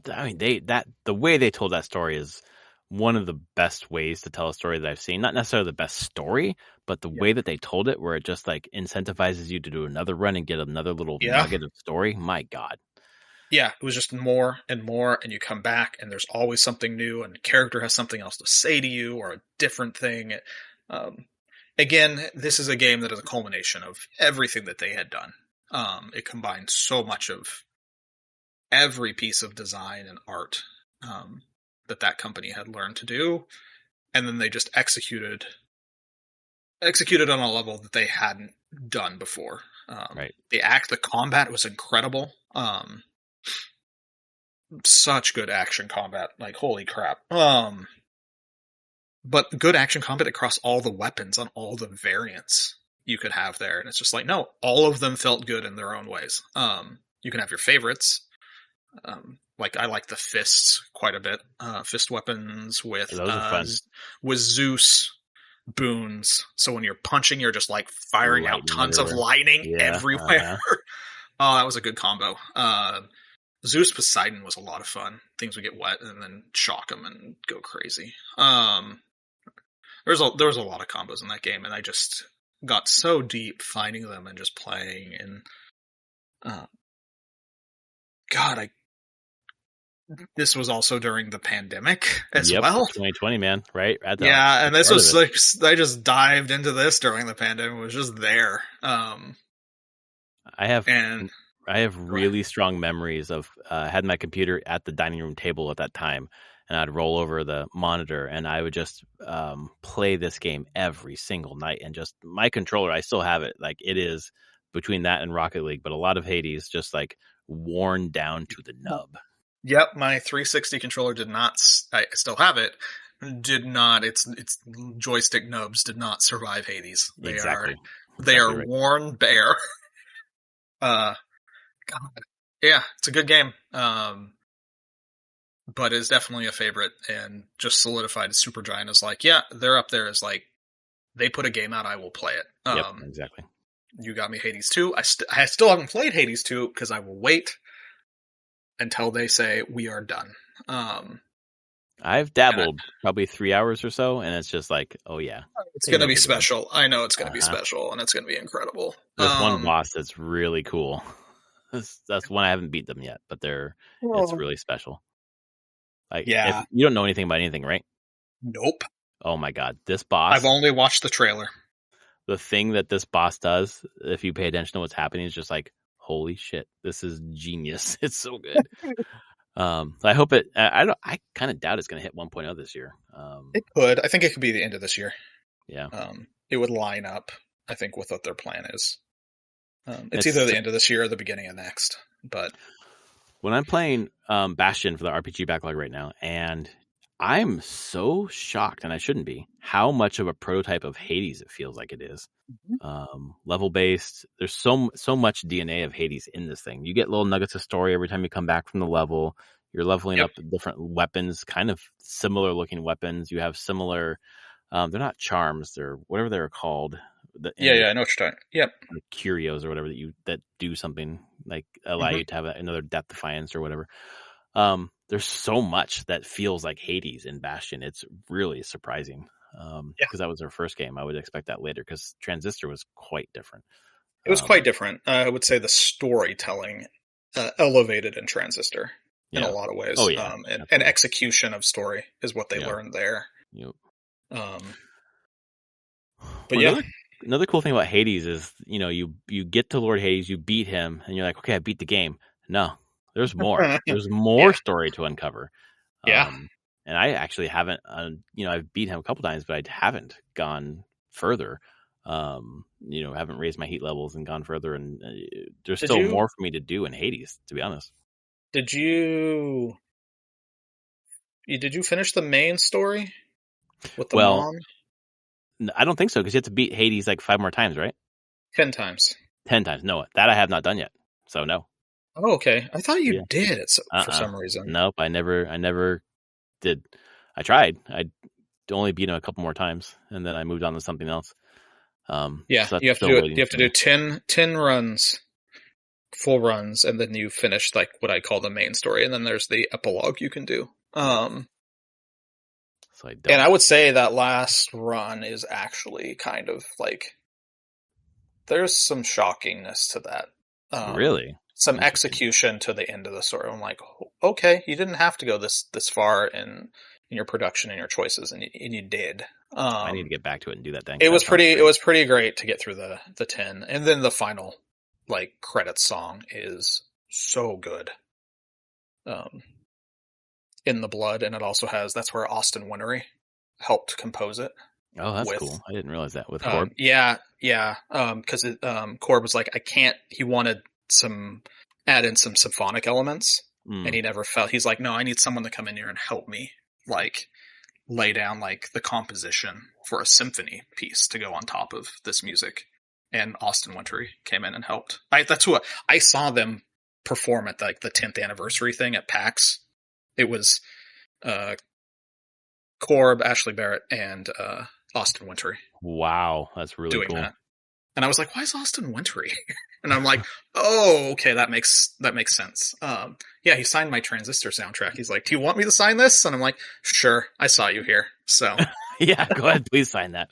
I mean, the way they told that story is one of the best ways to tell a story that I've seen. Not necessarily the best story, but the way that they told it, where it just like incentivizes you to do another run and get another little nugget of story. My God. Yeah, it was just more and more, and you come back, and there's always something new, and the character has something else to say to you, or a different thing. Again, this is a game that is a culmination of everything that they had done. It combined so much of every piece of design and art that company had learned to do, and then they just executed on a level that they hadn't done before. Right. The combat was incredible. Such good action combat, like holy crap. But good action combat across all the weapons on all the variants you could have there, and it's just like, no, all of them felt good in their own ways. You can have your favorites. Like I like the fists quite a bit. Fist weapons with those are fun. With Zeus boons. So when you're punching, you're just like firing out tons of lightning everywhere. Oh, that was a good combo. Zeus Poseidon was a lot of fun. Things would get wet and then shock them and go crazy. There was a lot of combos in that game, and I just got so deep finding them and just playing. And this was also during the pandemic as well. 2020, man, right? And this was like I just dived into this during the pandemic. It was just there. I have really strong memories of had my computer at the dining room table at that time, and I'd roll over the monitor and I would just play this game every single night. And just my controller, I still have it. Like it is between that and Rocket League, but a lot of Hades just like worn down to the nub. Yep, my 360 controller did not. I still have it. Did not. Its joystick nubs did not survive Hades. They are worn bare. God. Yeah, it's a good game. But it's definitely a favorite, and just solidified Supergiant as like, yeah, they're up there as like, they put a game out, I will play it. Yep, exactly. You got me Hades 2. I still haven't played Hades 2 because I will wait until they say we are done. I've dabbled probably 3 hours or so, and it's just like, oh yeah, it's going to be special. I know it's going to be special, and it's going to be incredible. There's one boss that's really cool. That's one I haven't beat them yet, but it's really special. Like, if you don't know anything about anything, right? Nope. Oh my god, this boss! I've only watched the trailer. The thing that this boss does, if you pay attention to what's happening, is just like, holy shit, this is genius. It's so good. I hope it. I kind of doubt it's going to hit 1.0 this year. It could. I think it could be the end of this year. Yeah. It would line up, I think, with what their plan is. It's either the end of this year or the beginning of next. But when I'm playing Bastion for the RPG backlog right now, and I'm so shocked, and I shouldn't be, how much of a prototype of Hades it feels like it is. Level based. There's so much DNA of Hades in this thing. You get little nuggets of story every time you come back from the level. You're leveling up different weapons, kind of similar looking weapons. You have similar. They're not charms. They're whatever they're called. I know what you're talking. Yep. Like curios or whatever that do something like allow you to have another Death Defiance or whatever. There's so much that feels like Hades in Bastion. It's really surprising. Because that was their first game. I would expect that later because Transistor was quite different. It was quite different. I would say the storytelling elevated in Transistor in a lot of ways. Oh, yeah. And execution of story is what they learned there. Yep. But another cool thing about Hades is, you get to Lord Hades, you beat him, and you're like, okay, I beat the game. No, there's more. There's more story to uncover. And I actually haven't, I've beat him a couple times, but I haven't gone further. Haven't raised my heat levels and gone further. And there's still more for me to do in Hades, to be honest. Did you finish the main story with the mom? I don't think so, because you have to beat Hades like 5 more times, right? 10 times. 10 times. No, that I have not done yet. So no. Oh, okay. I thought you did it for some reason. Nope, I never did. I tried. I only beat him a couple more times, and then I moved on to something else. So you have to do 10 runs, full runs, and then you finish like what I call the main story, and then there's the epilogue you can do. And I would say that last run is actually kind of like there's some shockingness to that. Really? Some execution to the end of the story. I'm like, okay, you didn't have to go this far in your production and your choices, and you did. I need to get back to it and do that thing. It was pretty great to get through the 10, and then the final like credits song is so good. In the Blood, and it also has that's where Austin Wintory helped compose it. Oh, that's cool. I didn't realize that with Korb. Yeah. Because Korb was like, I can't. He wanted add in some symphonic elements, and he never felt. He's like, no, I need someone to come in here and help me, like lay down like the composition for a symphony piece to go on top of this music. And Austin Wintory came in and helped. That's what I saw them perform at like the 10th anniversary thing at PAX. It was Korb, Ashley Barrett, and Austin Wintory. Wow, that's really cool. That. And I was like, why is Austin Wintory? And I'm like, oh, okay, that makes sense. He signed my Transistor soundtrack. He's like, do you want me to sign this? And I'm like, sure, I saw you here. So yeah, go ahead, please sign that.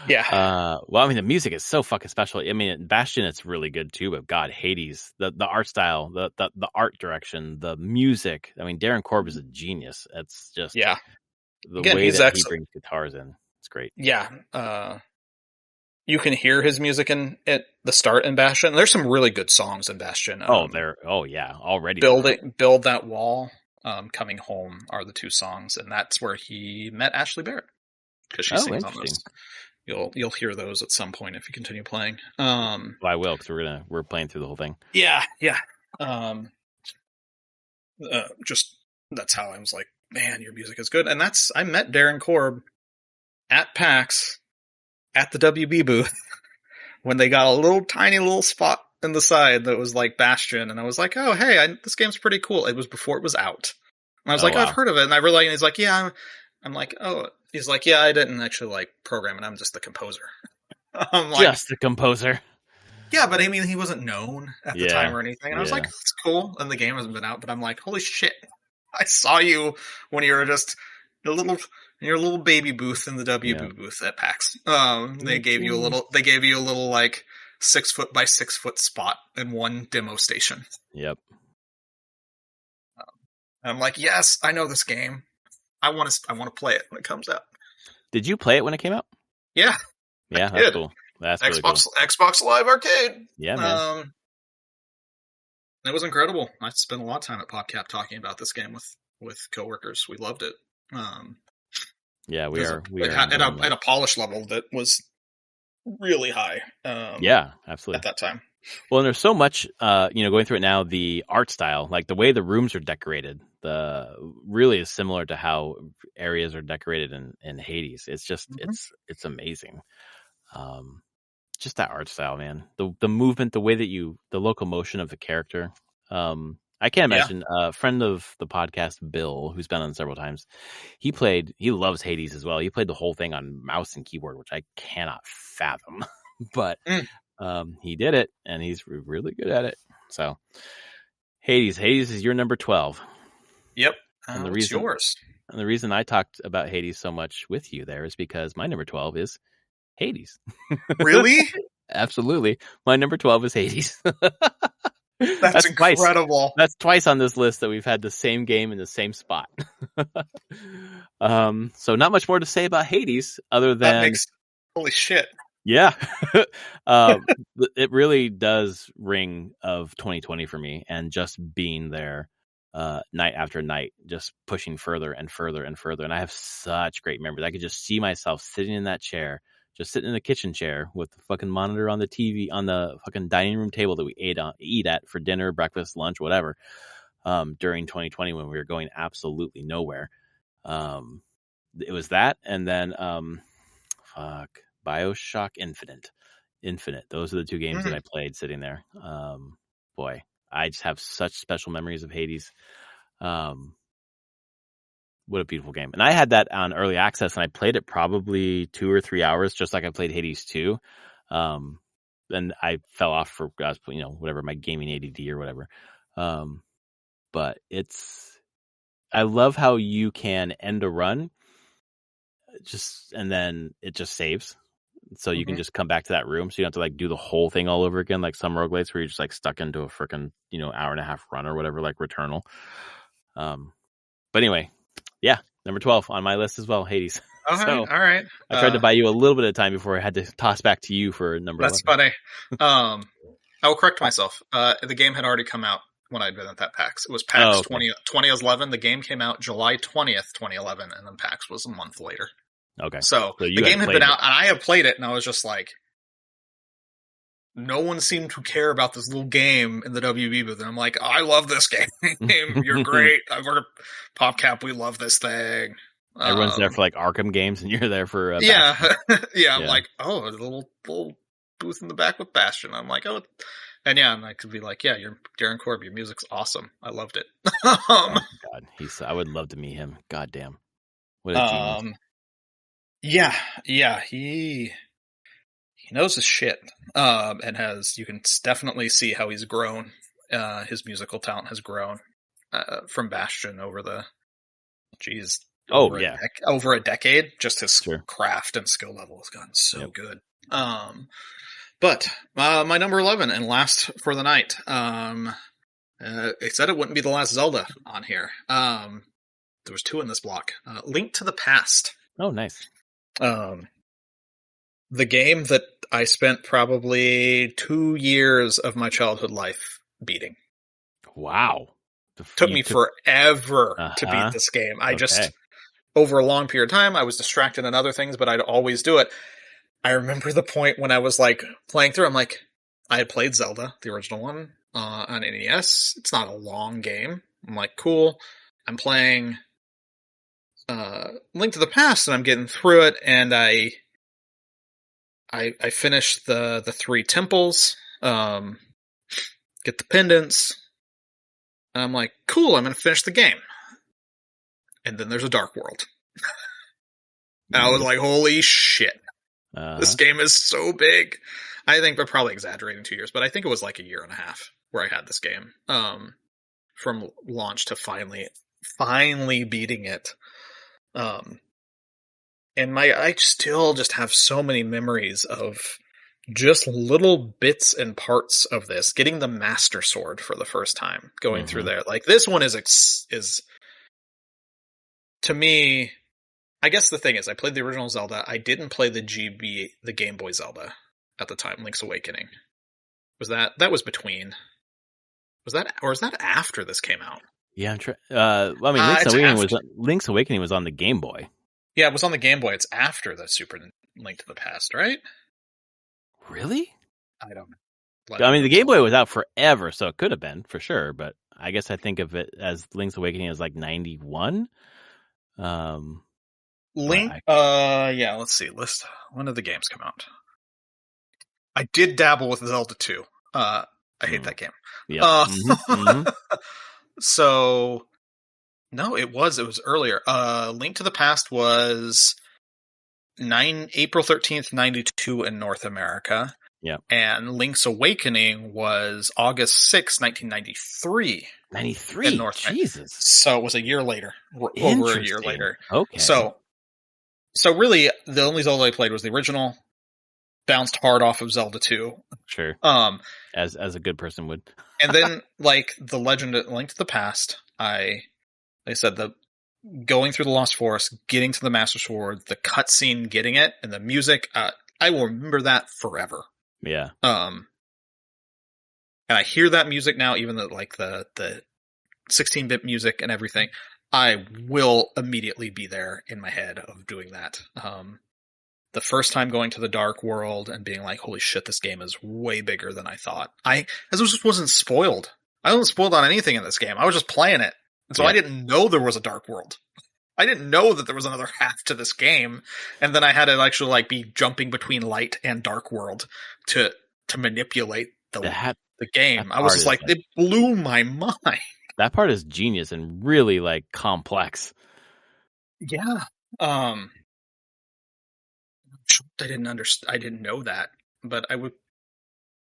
Yeah. The music is so fucking special. I mean, Bastion, it's really good too, but God, Hades, the art style, the art direction, the music. I mean, Darren Korb is a genius. It's just the way that he brings guitars in. It's great. Yeah. You can hear his music at the start in Bastion. There's some really good songs in Bastion. Already. Build That Wall, Coming Home are the 2 songs, and that's where he met Ashley Barrett, because she sings on those. You'll hear those at some point if you continue playing. I will, because we're playing through the whole thing. Yeah. Just that's how I was like, man, your music is good, and I met Darren Korb at PAX. At the WB booth, when they got a tiny little spot in the side that was like Bastion, and I was like, oh, hey, this game's pretty cool. It was before it was out. And I was I've heard of it, and I really, and he's like, yeah, I'm like, oh, he's like, yeah, I didn't actually like program it, I'm just the composer. I'm like, just the composer. Yeah, but I mean, he wasn't known at the time or anything, and I was like, that's cool, and the game hasn't been out, but I'm like, holy shit, I saw you when you were just your little baby booth in the WB booth at PAX. They gave you a little like 6 foot by 6 foot spot in one demo station. Yep. And I'm like, yes, I know this game. I want to play it when it comes out. Did you play it when it came out? Yeah. Yeah, that's cool. That's really cool. Xbox Live Arcade. Yeah, man. It was incredible. I spent a lot of time at PodCap talking about this game with coworkers. We loved it. Yeah, we are at a polish level that was really high. Yeah, absolutely. At that time. Well, and there's so much, going through it now, the art style, like the way the rooms are decorated, really is similar to how areas are decorated in Hades. It's just, it's amazing. Just that art style, man. The movement, the way that the locomotion of the character. I can't imagine a friend of the podcast, Bill, who's been on several times. He loves Hades as well. He played the whole thing on mouse and keyboard, which I cannot fathom, but he did it, and he's really good at it. So Hades is your number 12. Yep. And it's yours. And the reason I talked about Hades so much with you there is because my number 12 is Hades. Really? Absolutely. My number 12 is Hades. That's incredible. That's twice on this list that we've had the same game in the same spot. So not much more to say about Hades other than holy shit. Yeah. It really does ring of 2020 for me, and just being there night after night, just pushing further and further and further. And I have such great memories. I could just see myself sitting in that chair, just sitting in the kitchen chair with the fucking monitor on the TV, on the fucking dining room table that we eat at for dinner, breakfast, lunch, whatever, during 2020 when we were going absolutely nowhere. It was that. And then, BioShock Infinite. Those are the two games that I played sitting there. Boy, I just have such special memories of Hades. What a beautiful game. And I had that on early access and I played it probably 2 or 3 hours, just like I played Hades 2. Then I fell off for, whatever, my gaming ADD or whatever. But I love how you can end a run and then it just saves. So you can just come back to that room. So you don't have to like do the whole thing all over again, like some roguelites where you're just like stuck into a freaking, hour and a half run or whatever, like Returnal. But anyway, yeah, number 12 on my list as well, Hades. All right. I tried to buy you a little bit of time before I had to toss back to you for number 11. That's funny. I will correct myself. The game had already come out when I'd been at that PAX. It was PAX 2011. The game came out July 20th, 2011, and then PAX was a month later. Okay. So the game had been out, and I have played it, and I was just like, no one seemed to care about this little game in the WB booth. And I'm like, I love this game. You're great. We're PopCap. We love this thing. Everyone's there for like Arkham games, and you're there for yeah. I'm like, oh, a little booth in the back with Bastion. I'm like, oh, and I could be like, yeah, you're Darren Korb. Your music's awesome. I loved it. Oh God, I would love to meet him. God damn, what a genius. Yeah, he knows his shit, and you can definitely see how he's grown. His musical talent has grown from Bastion over over a decade. Just his craft and skill level has gotten so good. But my number 11 and last for the night. It said it wouldn't be the last Zelda on here. There was 2 in this block. Link to the Past. Oh, nice. The game that I spent probably 2 years of my childhood life beating. Wow. Took me forever to beat this game. Over a long period of time, I was distracted in other things, but I'd always do it. I remember the point when I was like playing through, I'm like, I had played Zelda, the original one, on NES. It's not a long game. I'm like, cool. I'm playing Link to the Past, and I'm getting through it, and I finished the 3 temples, get the pendants, and I'm like, cool, I'm going to finish the game. And then there's a Dark World. And I was like, holy shit. This game is so big. I think we're probably exaggerating 2 years, but I think it was like a year and a half where I had this game. From launch to finally beating it. And I still just have so many memories of just little bits and parts of this. Getting the Master Sword for the first time, going through there. Like, this one is to me, I guess the thing is, I played the original Zelda. I didn't play the Game Boy Zelda at the time, Link's Awakening. That was between? Was that after this came out? Yeah, I'm trying. Link's Awakening was on the Game Boy. Yeah, it was on the Game Boy. It's after the Super Link to the Past, right? Really? I don't know. The Game Boy was out forever, so it could have been for sure. But I guess I think of it as Link's Awakening as like 91. Let's see. When did the games come out? I did dabble with Zelda 2. I hate that game. Yeah. So, no, it was earlier. Link to the Past was April 13th, 92 in North America. Yeah. And Link's Awakening was August 6th, 1993. 93? In North America. Jesus. So it was a year later. Over a year later. Okay. So really, the only Zelda I played was the original. Bounced hard off of Zelda 2. Sure. As a good person would. And then, like, the Legend of Link to the Past, like I said, going through the Lost Forest, getting to the Master Sword, the cutscene, getting it, and the music, I will remember that forever. Yeah. And I hear that music now, even though, like, the 16-bit music and everything, I will immediately be there in my head of doing that. The first time going to the Dark World and being like, holy shit, this game is way bigger than I thought. As I just wasn't spoiled. I wasn't spoiled on anything in this game. I was just playing it. And so I didn't know there was a Dark World. I didn't know that there was another half to this game. And then I had to actually like be jumping between light and Dark World to manipulate the game. I was just like, it blew my mind. That part is genius and really like complex. Yeah. I didn't know that, but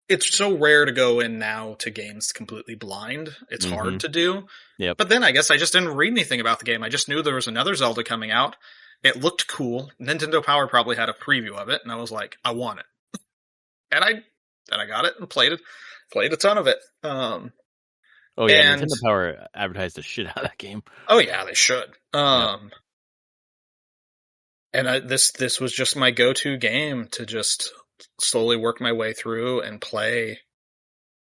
it's so rare to go in now to games completely blind. It's hard to do. Yep. But then I guess I just didn't read anything about the game. I just knew there was another Zelda coming out. It looked cool. Nintendo Power probably had a preview of it, and I was like, I want it. And I got it and played a ton of it. Nintendo Power advertised the shit out of that game. Oh yeah, they should. And this was just my go-to game to just slowly work my way through and play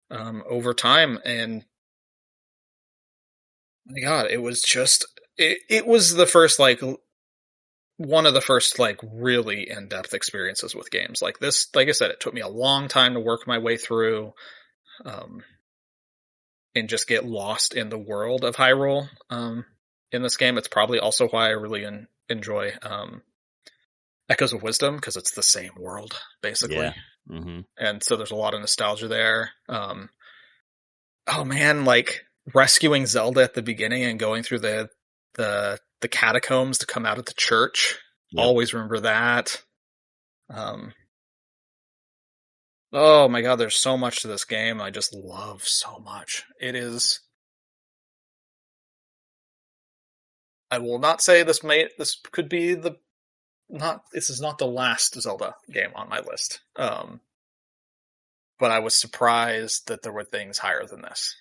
over time. And my God, it was just it was the first one of the first really in-depth experiences with games like this. Like I said, it took me a long time to work my way through and just get lost in the world of Hyrule in this game. It's probably also why I really enjoy Echoes of Wisdom, because it's the same world, basically. Yeah. Mm-hmm. And so there's a lot of nostalgia there. Oh man, like rescuing Zelda at the beginning and going through the catacombs to come out of the church. Yep. Always remember that. Oh my God, there's so much to this game I just love so much. It is... I will not say this could be this is not the last Zelda game on my list. But I was surprised that there were things higher than this.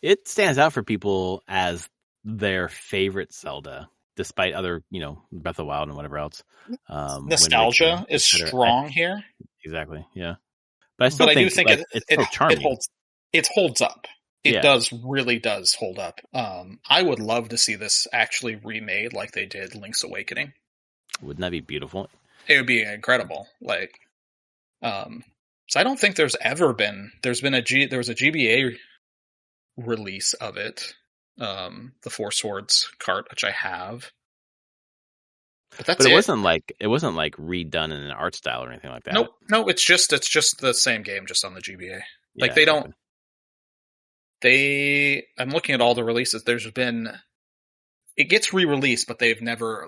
It stands out for people as their favorite Zelda, despite other, Breath of the Wild and whatever else. Nostalgia is strong here. Exactly, yeah. But I do think it's so charming. It holds up. It really does hold up. I would love to see this actually remade like they did Link's Awakening. Wouldn't that be beautiful? It would be incredible. So I don't think there's a GBA release of it. The Four Swords cart, which I have. But it wasn't like redone in an art style or anything like that. Nope. It's just the same game, just on the GBA. I'm looking at all the releases. It gets re-released, but they never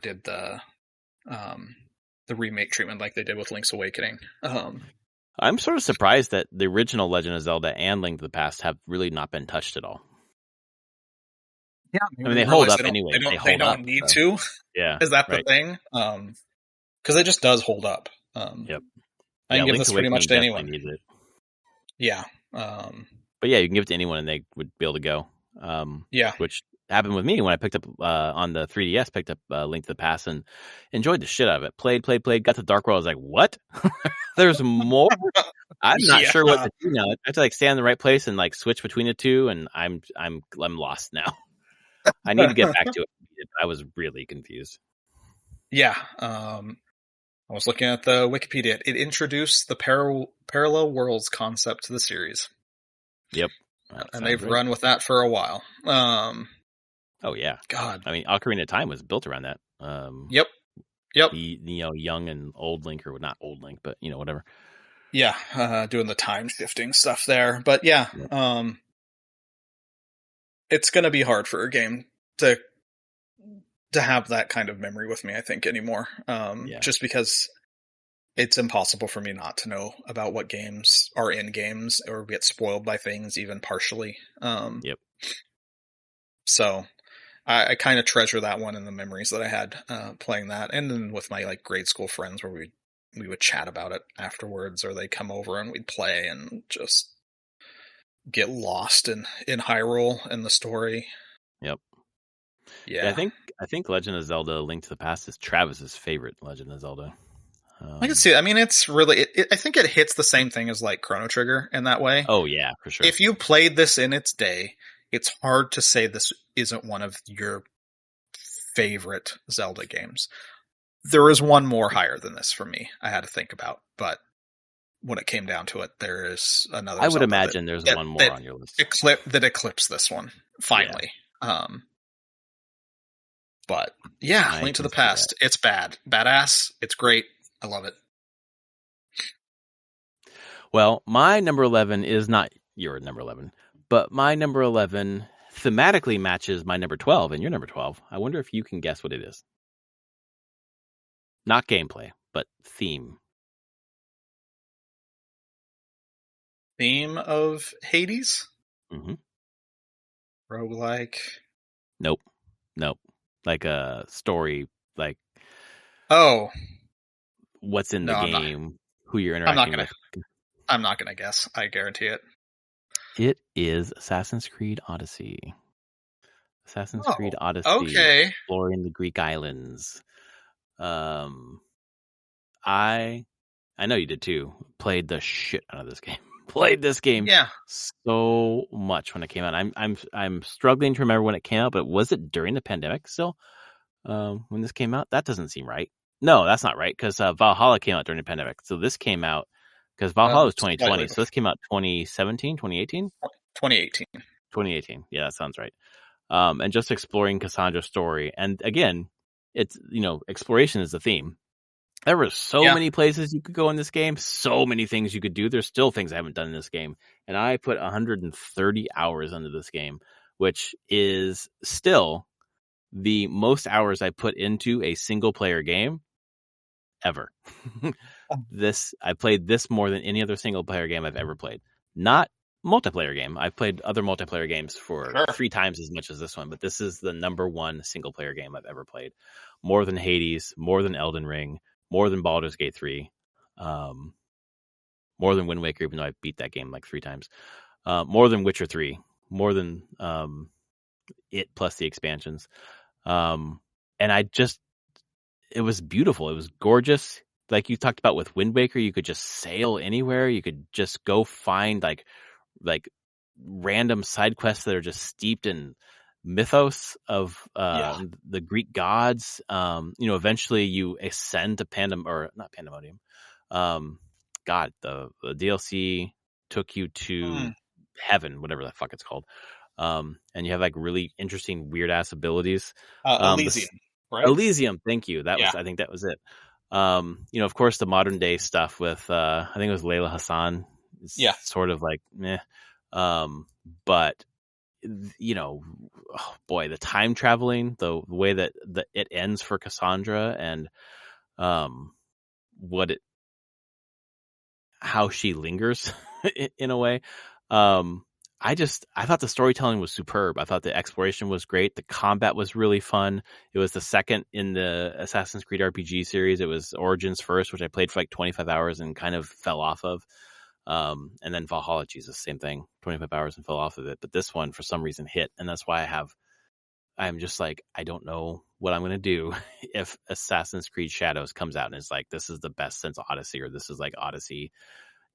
did the remake treatment like they did with Link's Awakening. I'm sort of surprised that the original Legend of Zelda and Link to the Past have really not been touched at all. Yeah, I mean they hold up anyway. They don't need to. Yeah, is that the thing? Because it just does hold up. Yep. I can give this pretty much to anyone. Needs it. Yeah. But yeah, you can give it to anyone and they would be able to go. Yeah. Which happened with me when I picked up on the 3DS, picked up Link to the Past and enjoyed the shit out of it. Played, got to Dark World. I was like, what? There's more? I'm not sure what to do now. I have to stand in the right place and switch between the two, and I'm lost now. I need to get back to it. I was really confused. Yeah. I was looking at the Wikipedia. It introduced the parallel worlds concept to the series. Yep. And they've run with that for a while. Oh yeah. God. I mean, Ocarina of Time was built around that. Yep. The young and old Link, or not old Link, but whatever. Yeah, doing the time shifting stuff there. But yeah. It's going to be hard for a game to have that kind of memory with me, I think, anymore. Just because it's impossible for me not to know about what games are in games or get spoiled by things, even partially. Yep. So I kind of treasure that one in the memories that I had playing that. And then with my grade school friends where we would chat about it afterwards, or they'd come over and we'd play and just get lost in Hyrule and the story. Yep. Yeah. I think Legend of Zelda: Link to the Past is Travis's favorite Legend of Zelda. I can see it. I mean, it's really... I think it hits the same thing as Chrono Trigger in that way. Oh yeah, for sure. If you played this in its day, it's hard to say this isn't one of your favorite Zelda games. There is one more higher than this for me I had to think about, but when it came down to it, there is another I would Zelda imagine there's one more on your list. that eclipsed this one, finally. Yeah. But yeah, Link to the Past. It's badass. It's great. I love it. Well, my number 11 is not your number 11, but my number 11 thematically matches my number 12 and your number 12. I wonder if you can guess what it is. Not gameplay, but theme. Theme of Hades? Mm-hmm. Roguelike? Nope. Like a story, like what's in the game, who you're interacting with. I'm not gonna guess. I guarantee it. It is Assassin's Creed Odyssey. Assassin's Creed Odyssey. Okay. Exploring the Greek islands. I know you did too. Played the shit out of this game. Played this game so much when it came out. I'm struggling to remember when it came out, but was it during the pandemic still? When this came out? That doesn't seem right. No, that's not right, because Valhalla came out during the pandemic. So this came out because Valhalla was 2020. So this came out 2017, 2018? 2018. 2018. Yeah, that sounds right. And just exploring Cassandra's story. And again, it's, exploration is the theme. There were so many places you could go in this game, so many things you could do. There's still things I haven't done in this game. And I put 130 hours into this game, which is still the most hours I put into a single player game ever. I played this more than any other single player game I've ever played. Not multiplayer game. I've played other multiplayer games for 3 times as much as this one, but this is the number one single player game I've ever played. More than Hades, more than Elden Ring, more than Baldur's Gate 3, more than Wind Waker, even though I beat that game like 3 times, more than Witcher 3, more than it plus the expansions. And it was beautiful. It was gorgeous. Like you talked about with Wind Waker, you could just sail anywhere. You could just go find like random side quests that are just steeped in mythos of the Greek gods. Eventually you ascend to not Pandemonium. God, the DLC took you to heaven, whatever the fuck it's called. And you have like really interesting, weird ass abilities. Elysium, right? Elysium, thank you. I think that was it. Of course, the modern day stuff with I think it was Layla Hassan. Sort of like meh. But oh boy, the time traveling, the way that it ends for Cassandra, and how she lingers in a way. I thought the storytelling was superb. I thought the exploration was great. The combat was really fun. It was the second in the Assassin's Creed RPG series. It was Origins first, which I played for like 25 hours and kind of fell off of. And then Valhalla, Jesus, same thing, 25 hours and fell off of it. But this one, for some reason, hit. And that's why I'm just like, I don't know what I'm going to do if Assassin's Creed Shadows comes out and is like, this is the best since Odyssey, or this is like Odyssey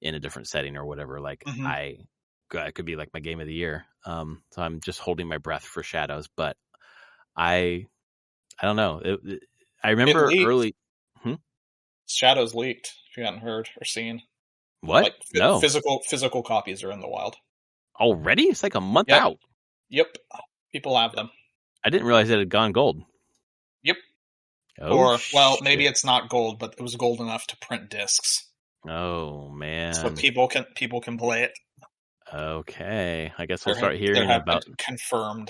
in a different setting or whatever. Like it could be like my game of the year. So I'm just holding my breath for Shadows, but I don't know. I remember early. Shadows leaked. If you hadn't heard or seen. What? Like no. Physical copies are in the wild. Already? It's like a month out. Yep. People have them. I didn't realize it had gone gold. Yep. Oh, maybe it's not gold, but it was gold enough to print discs. Oh man. So people can play it. Okay. I guess we'll start hearing about confirmed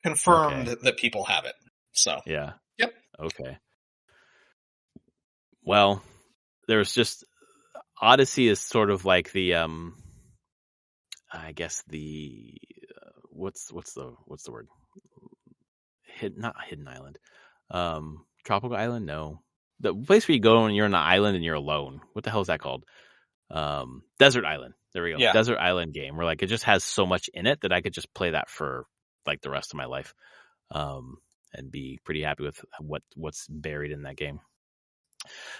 that people have it. So yeah. Yep. Okay. Well, there's just Odyssey is sort of like the I guess the what's the word? Not hidden island. Tropical island? No. The place where you go and you're on an island and you're alone. What the hell is that called? Desert Island. There we go. Yeah. Desert Island game where like it just has so much in it that I could just play that for like the rest of my life. And be pretty happy with what's buried in that game.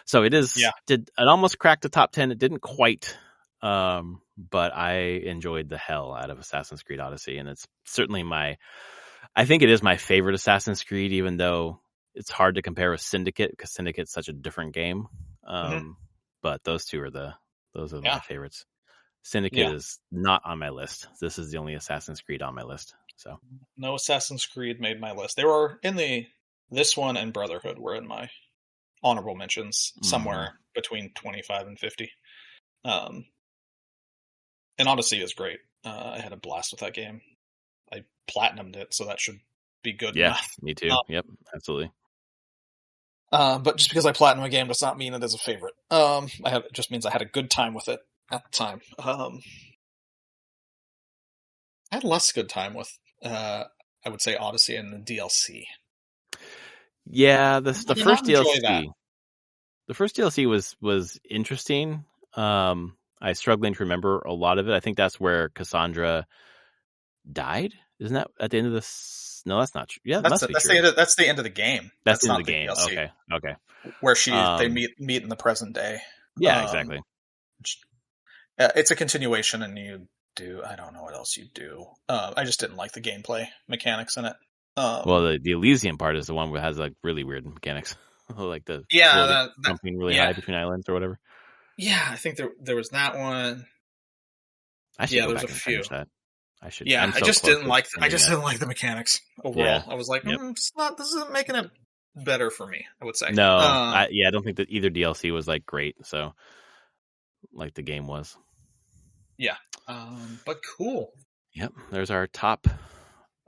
So it is. Yeah. It almost cracked the top 10. It didn't quite. but I enjoyed the hell out of Assassin's Creed Odyssey, and it's certainly I think it is my favorite Assassin's Creed, even though it's hard to compare with Syndicate because Syndicate's such a different game. But those two are my favorites. Syndicate is not on my list. This is the only Assassin's Creed on my list. So no Assassin's Creed made my list. They were in this one and Brotherhood were in my honorable mentions somewhere between 25 and 50. And Odyssey is great. I had a blast with that game. I platinumed it, so that should be good enough. Me too. Yep, absolutely. But just because I platinum a game does not mean it is a favorite. It just means I had a good time with it at the time. I had less good time with, I would say, Odyssey and the DLC. Yeah, the first DLC. The first DLC was interesting. I struggling to remember a lot of it. I think that's where Cassandra died. Isn't that at the end of this? No, that's not true. Yeah, that's the end of the game. That's not the game. DLC. Okay. Where they meet in the present day. Yeah, exactly. It's a continuation, and you do. I don't know what else you do. I just didn't like the gameplay mechanics in it. Well, the Elysium part is the one that has like really weird mechanics, like the jumping really high between islands or whatever. Yeah, I think there was that one. I should go back and finish that. I should. Yeah, I just didn't like the mechanics overall. Yeah. I was like, this isn't making it better for me, I would say. No, I don't think that either DLC was like great. So, like the game was. Yeah, but cool. Yep, there's our top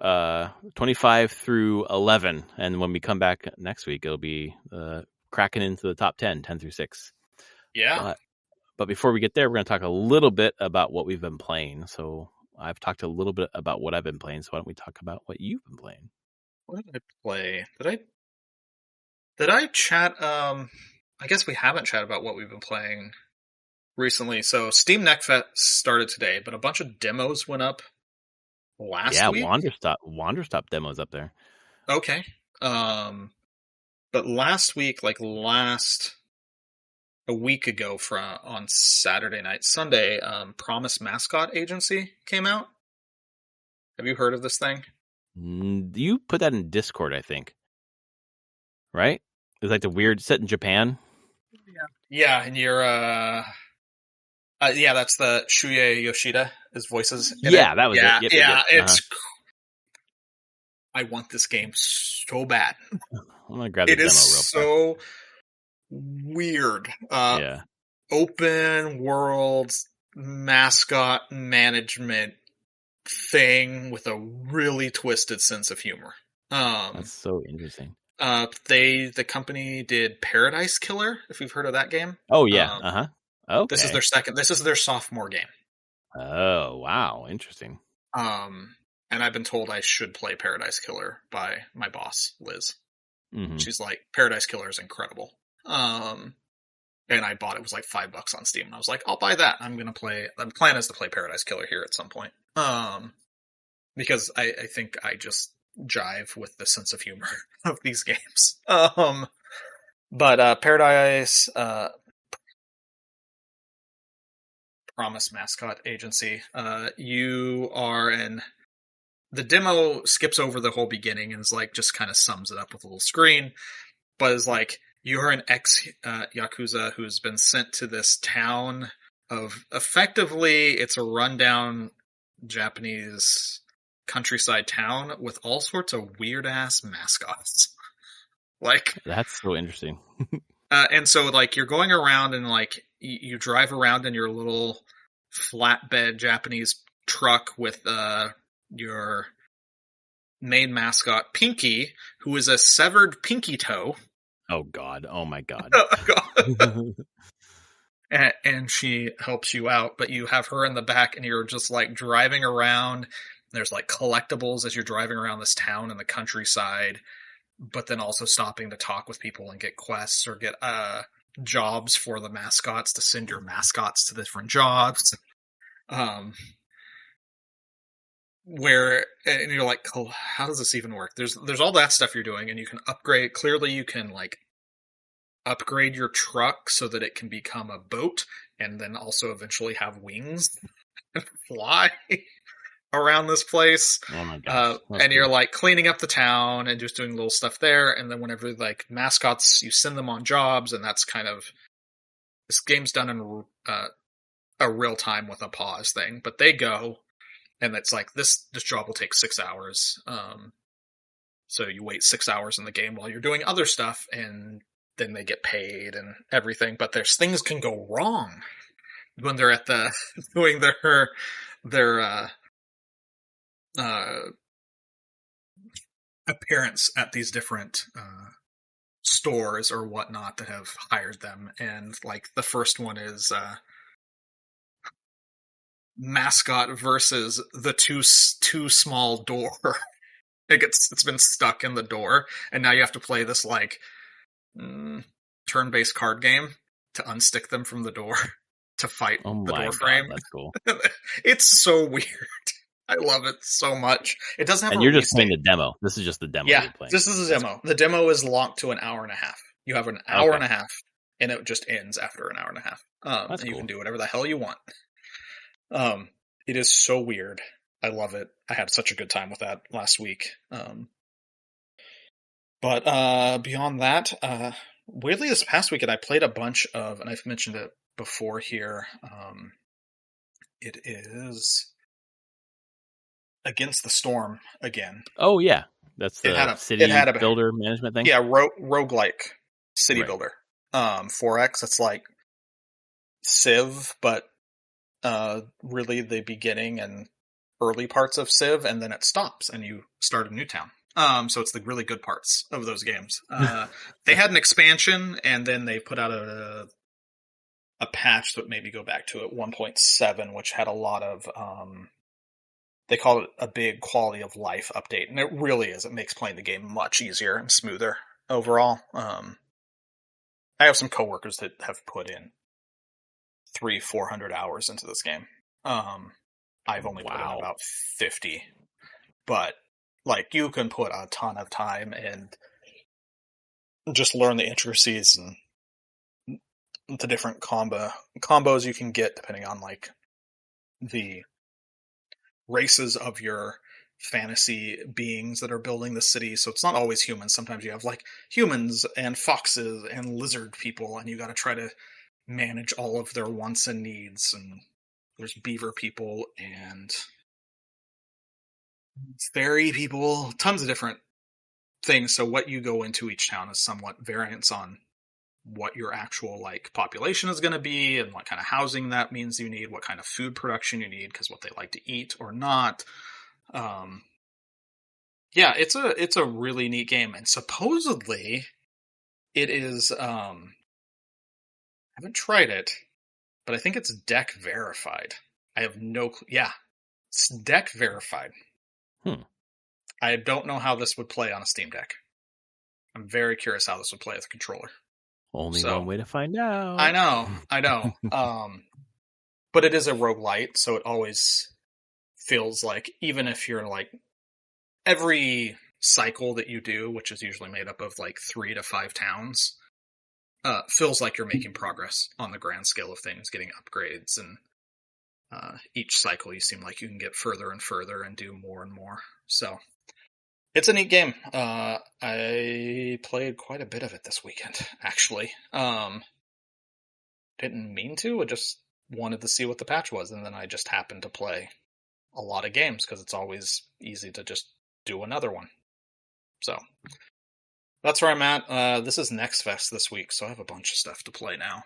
25 through 11, and when we come back next week, it'll be cracking into the top 10 through 6. Yeah. But before we get there, we're going to talk a little bit about what we've been playing. So I've talked a little bit about what I've been playing. So why don't we talk about what you've been playing? What did I play? Did I chat? I guess we haven't chatted about what we've been playing recently. So Steam Next Fest started today, but a bunch of demos went up last week. Yeah, Wanderstop demos up there. Okay. But last week, a week ago on Saturday night, Sunday, Promise Mascot Agency came out. Have you heard of this thing? You put that in Discord, I think. Right? It's like the weird set in Japan. Yeah, and you're that's the Shuya Yoshida. His voices. That was it. Yep. It's. I want this game so bad. I'm gonna grab the demo real quick. It is so weird. Open world mascot management thing with a really twisted sense of humor. That's so interesting. The company did Paradise Killer, if you've heard of that game. Oh yeah. Okay. This is their sophomore game. Oh wow, interesting. And I've been told I should play Paradise Killer by my boss, Liz. Mm-hmm. She's like, Paradise Killer is incredible. And I bought it. It was like $5 on Steam. And I was like, I'll buy that. The plan is to play Paradise Killer here at some point. Because I think I just jive with the sense of humor of these games. But Paradise, Promise Mascot Agency, you are the demo skips over the whole beginning and is like, just kind of sums it up with a little screen, but is like, you're an ex-Yakuza who's been sent to this town of, effectively, it's a rundown Japanese countryside town with all sorts of weird-ass mascots. Like, that's so interesting. And so, like, you're going around and, like, you drive around in your little flatbed Japanese truck with your main mascot, Pinky, who is a severed pinky toe. Oh, God. Oh, my God. And she helps you out, but you have her in the back and you're just, like, driving around. There's, like, collectibles as you're driving around this town in the countryside, but then also stopping to talk with people and get quests or get jobs for the mascots to send your mascots to different jobs. And you're like, oh, how does this even work? There's all that stuff you're doing, and you can upgrade. Clearly, you can, like, upgrade your truck so that it can become a boat, and then also eventually have wings and fly around this place. Oh my gosh. And you're like cleaning up the town and just doing little stuff there. And then whenever like mascots, you send them on jobs, and that's kind of, this game's done in a real time with a pause thing, but they go, and it's like this job will take 6 hours. So you wait 6 hours in the game while you're doing other stuff, and then they get paid and everything. But there's things can go wrong when they're at the doing their appearance at these different stores or whatnot that have hired them. And like the first one is Mascot versus the too small door. It's been stuck in the door, and now you have to play this like turn-based card game to unstick them from the door to fight the door frame. That's cool. It's so weird. I love it so much. It doesn't have. And you're just playing the demo. This is just the demo. Yeah, you're playing. This is a demo. The demo is locked to an hour and a half. You have an hour and a half, and it just ends after an hour and a half. And you can do whatever the hell you want. It is so weird. I love it. I had such a good time with that last week. But beyond that, weirdly this past weekend I played a bunch of, and I've mentioned it before here, it is Against the Storm again. Oh yeah. That's the city builder management thing? Yeah, roguelike city builder. 4X, it's like Civ, but really the beginning and early parts of Civ, and then it stops and you start a new town. So it's the really good parts of those games. They had an expansion, and then they put out a patch that maybe go back to it 1.7, which had a lot of they call it a big quality of life update, and it really is. It makes playing the game much easier and smoother overall. I have some coworkers that have put in 300-400 hours into this game. I've only put in about 50, but like you can put a ton of time and just learn the intricacies and the different combos you can get depending on like the races of your fantasy beings that are building the city. So it's not always humans. Sometimes you have like humans and foxes and lizard people, and you got to try to manage all of their wants and needs. And there's beaver people and fairy people, tons of different things. So what you go into each town is somewhat variance on what your actual like population is going to be, and what kind of housing that means you need, what kind of food production you need, because what they like to eat or not. Yeah, it's a really neat game, and supposedly it is. I haven't tried it, but I think it's deck verified. I have no clue. Yeah, it's deck verified. I don't know how this would play on a Steam Deck. I'm very curious how this would play with a controller. Only one way to find out. I know. But it is a roguelite, so it always feels like, even if you're like, every cycle that you do, which is usually made up of like 3 to 5 towns, feels like you're making progress on the grand scale of things, getting upgrades, and each cycle you seem like you can get further and further and do more and more. So it's a neat game. I played quite a bit of it this weekend, actually. Didn't mean to, I just wanted to see what the patch was, and then I just happened to play a lot of games, because it's always easy to just do another one. So that's where I'm at. This is Next Fest this week, so I have a bunch of stuff to play now.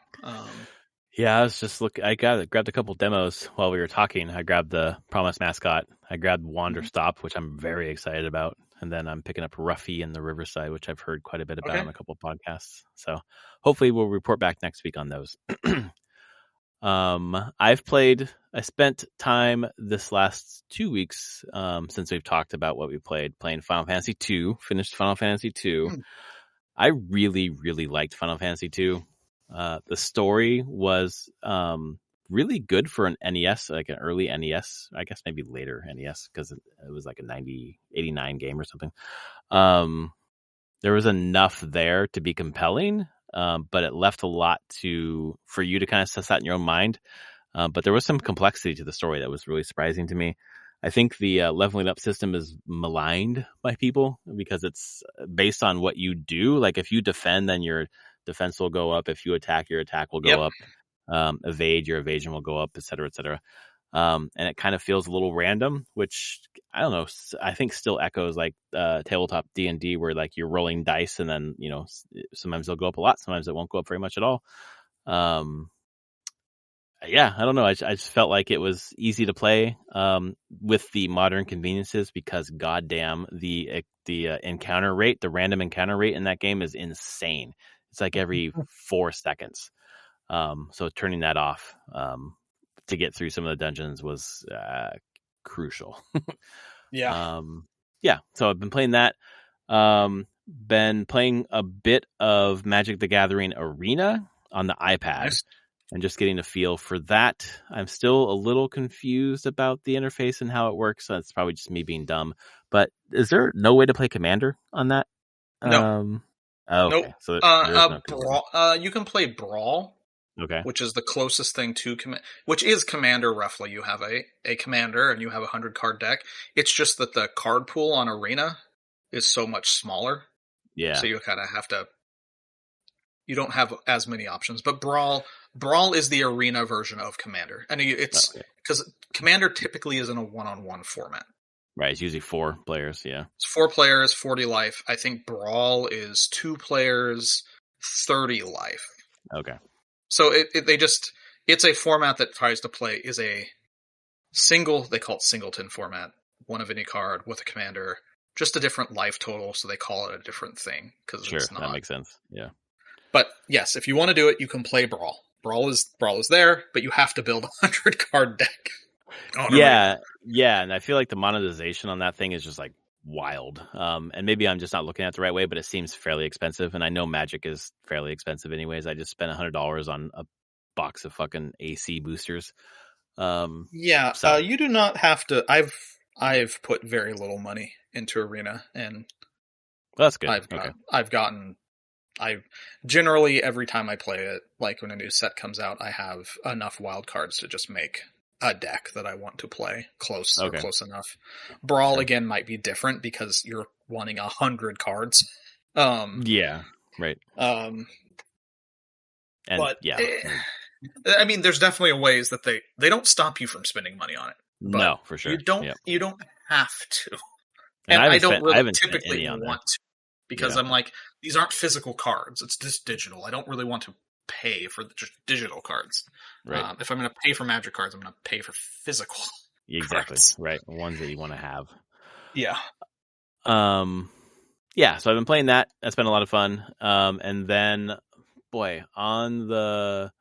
Yeah, I was just looking. I grabbed a couple demos while we were talking. I grabbed the Promise Mascot. I grabbed Wander Stop, which I'm very excited about. And then I'm picking up Ruffy in the Riverside, which I've heard quite a bit about on a couple of podcasts. So hopefully we'll report back next week on those. I spent time this last 2 weeks, since we've talked about what we playing Final Fantasy 2, finished Final Fantasy 2. I really, really liked Final Fantasy 2. The story was really good for an NES, like an early NES, I guess maybe later NES, because it was like a 89 game or something. There was enough there to be compelling. but it left a lot for you to kind of suss out in your own mind. But there was some complexity to the story that was really surprising to me. I think the leveling up system is maligned by people because it's based on what you do. Like if you defend, then your defense will go up. If you attack, your attack will go up. Evade, your evasion will go up, et cetera, et cetera. And it kind of feels a little random, which I don't know. I think still echoes like tabletop D&D, where like you're rolling dice, and then sometimes they'll go up a lot, sometimes it won't go up very much at all. Yeah, I don't know. I just felt like it was easy to play with the modern conveniences, because goddamn, the encounter rate, the random encounter rate in that game is insane. It's like every 4 seconds. So turning that off to get through some of the dungeons was crucial. Yeah. Yeah. So I've been playing that. Been playing a bit of Magic the Gathering Arena on the iPad. Nice. And just getting a feel for that. I'm still a little confused about the interface and how it works. So it's probably just me being dumb. But is there no way to play Commander on that? No. Okay. Nope. So there's no Brawl. You can play Brawl. Okay. Which is the closest thing to which is Commander roughly. You have a Commander and you have a 100 card deck. It's just that the card pool on Arena is so much smaller. Yeah. So you kind of have to. You don't have as many options, but Brawl is the Arena version of Commander, and it's because Commander typically is in a 1-on-1 format. Right, it's usually 4 players. Yeah, it's 4 players, 40 life. I think Brawl is 2 players, 30 life. Okay. So it's a format that tries to play is a single. They call it singleton format, 1 of any card with a commander, just a different life total. So they call it a different thing because it's not. That makes sense. Yeah. But yes, if you want to do it, you can play Brawl. Brawl is there, but you have to build a 100 card deck. Yeah, and I feel like the monetization on that thing is just like wild. And maybe I'm just not looking at it the right way, but it seems fairly expensive. And I know Magic is fairly expensive anyways. I just spent $100 on a box of fucking AC boosters. You do not have to. I've put very little money into Arena, and that's good. I generally, every time I play it, like when a new set comes out, I have enough wild cards to just make a deck that I want to play close enough. Brawl again might be different because you're wanting 100 cards. Yeah, right. I mean, there's definitely ways that they don't stop you from spending money on it. No, for sure. You don't have to. And I don't really typically want to. Because I'm like, these aren't physical cards. It's just digital. I don't really want to pay for just digital cards. Right. If I'm going to pay for Magic cards, I'm going to pay for physical cards. Right. Ones that you want to have. Yeah. Yeah, so I've been playing that. That's been a lot of fun. And then, boy, on the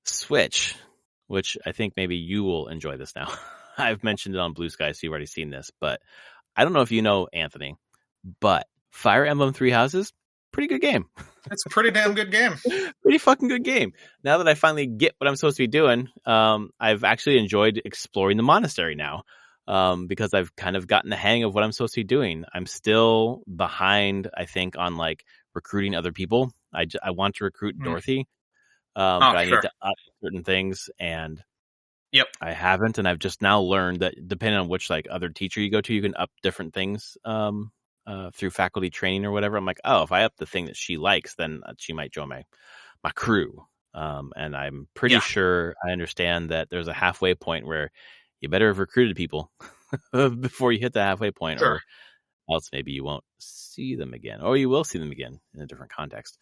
Switch, which I think maybe you will enjoy this now. I've mentioned it on Blue Sky, so you've already seen this. But I don't know if you know, Anthony, but Fire Emblem 3 Houses, pretty good game. It's a pretty damn good game. Pretty fucking good game. Now that I finally get what I'm supposed to be doing, I've actually enjoyed exploring the monastery now, because I've kind of gotten the hang of what I'm supposed to be doing. I'm still behind, I think, on like recruiting other people. I want to recruit Dorothy, but I need to up certain things, and I haven't. And I've just now learned that depending on which like other teacher you go to, you can up different things. Through faculty training or whatever. I'm like, oh, if I up the thing that she likes, then she might join my crew. And I'm pretty sure I understand that there's a halfway point where you better have recruited people before you hit the halfway point, or else maybe you won't see them again, or you will see them again in a different context.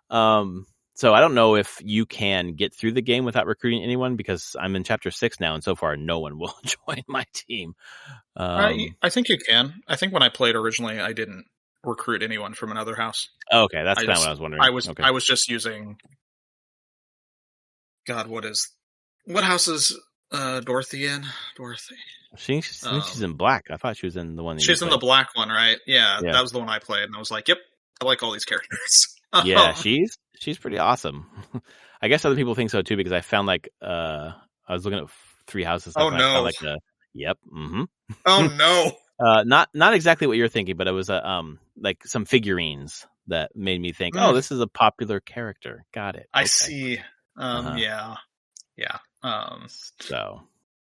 So I don't know if you can get through the game without recruiting anyone, because I'm in chapter 6 now, and so far no one will join my team. I think you can. I think when I played originally, I didn't recruit anyone from another house. Okay, that's kind of what I was wondering. I was just using. God, what house is Dorothy in? Dorothy. She's in black. I thought she was in the one. She's in the black one, right? Yeah, that was the one I played, and I was like, "Yep, I like all these characters." Yeah, she's pretty awesome. I guess other people think so too, because I found like I was looking at 3 houses. Oh no! I found like yep. Mm-hmm. Oh no! Not exactly what you're thinking, but it was like some figurines that made me think, oh, this is a popular character. Got it. I okay. See. Yeah. So,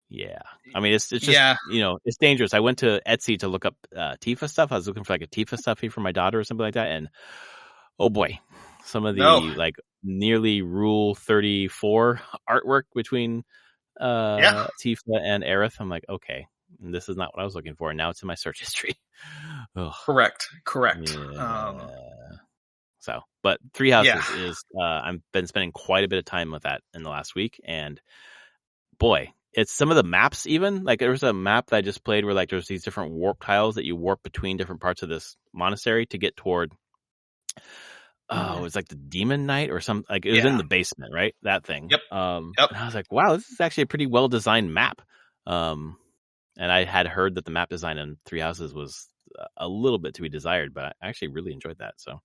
yeah. I mean, it's just, it's dangerous. I went to Etsy to look up Tifa stuff. I was looking for like a Tifa stuffy for my daughter or something like that. And oh boy, some of the like nearly Rule 34 artwork between Tifa and Aerith. I'm like, okay, this is not what I was looking for. And now it's in my search history. Correct. Yeah. So, but Three Houses is, I've been spending quite a bit of time with that in the last week. And boy, it's some of the maps even. Like there was a map that I just played where like there's these different warp tiles that you warp between different parts of this monastery to get toward it was like the Demon Knight or some, like it was in the basement, right? That thing. Yep. And I was like, wow, this is actually a pretty well designed map. And I had heard that the map design in Three Houses was a little bit to be desired, but I actually really enjoyed that. So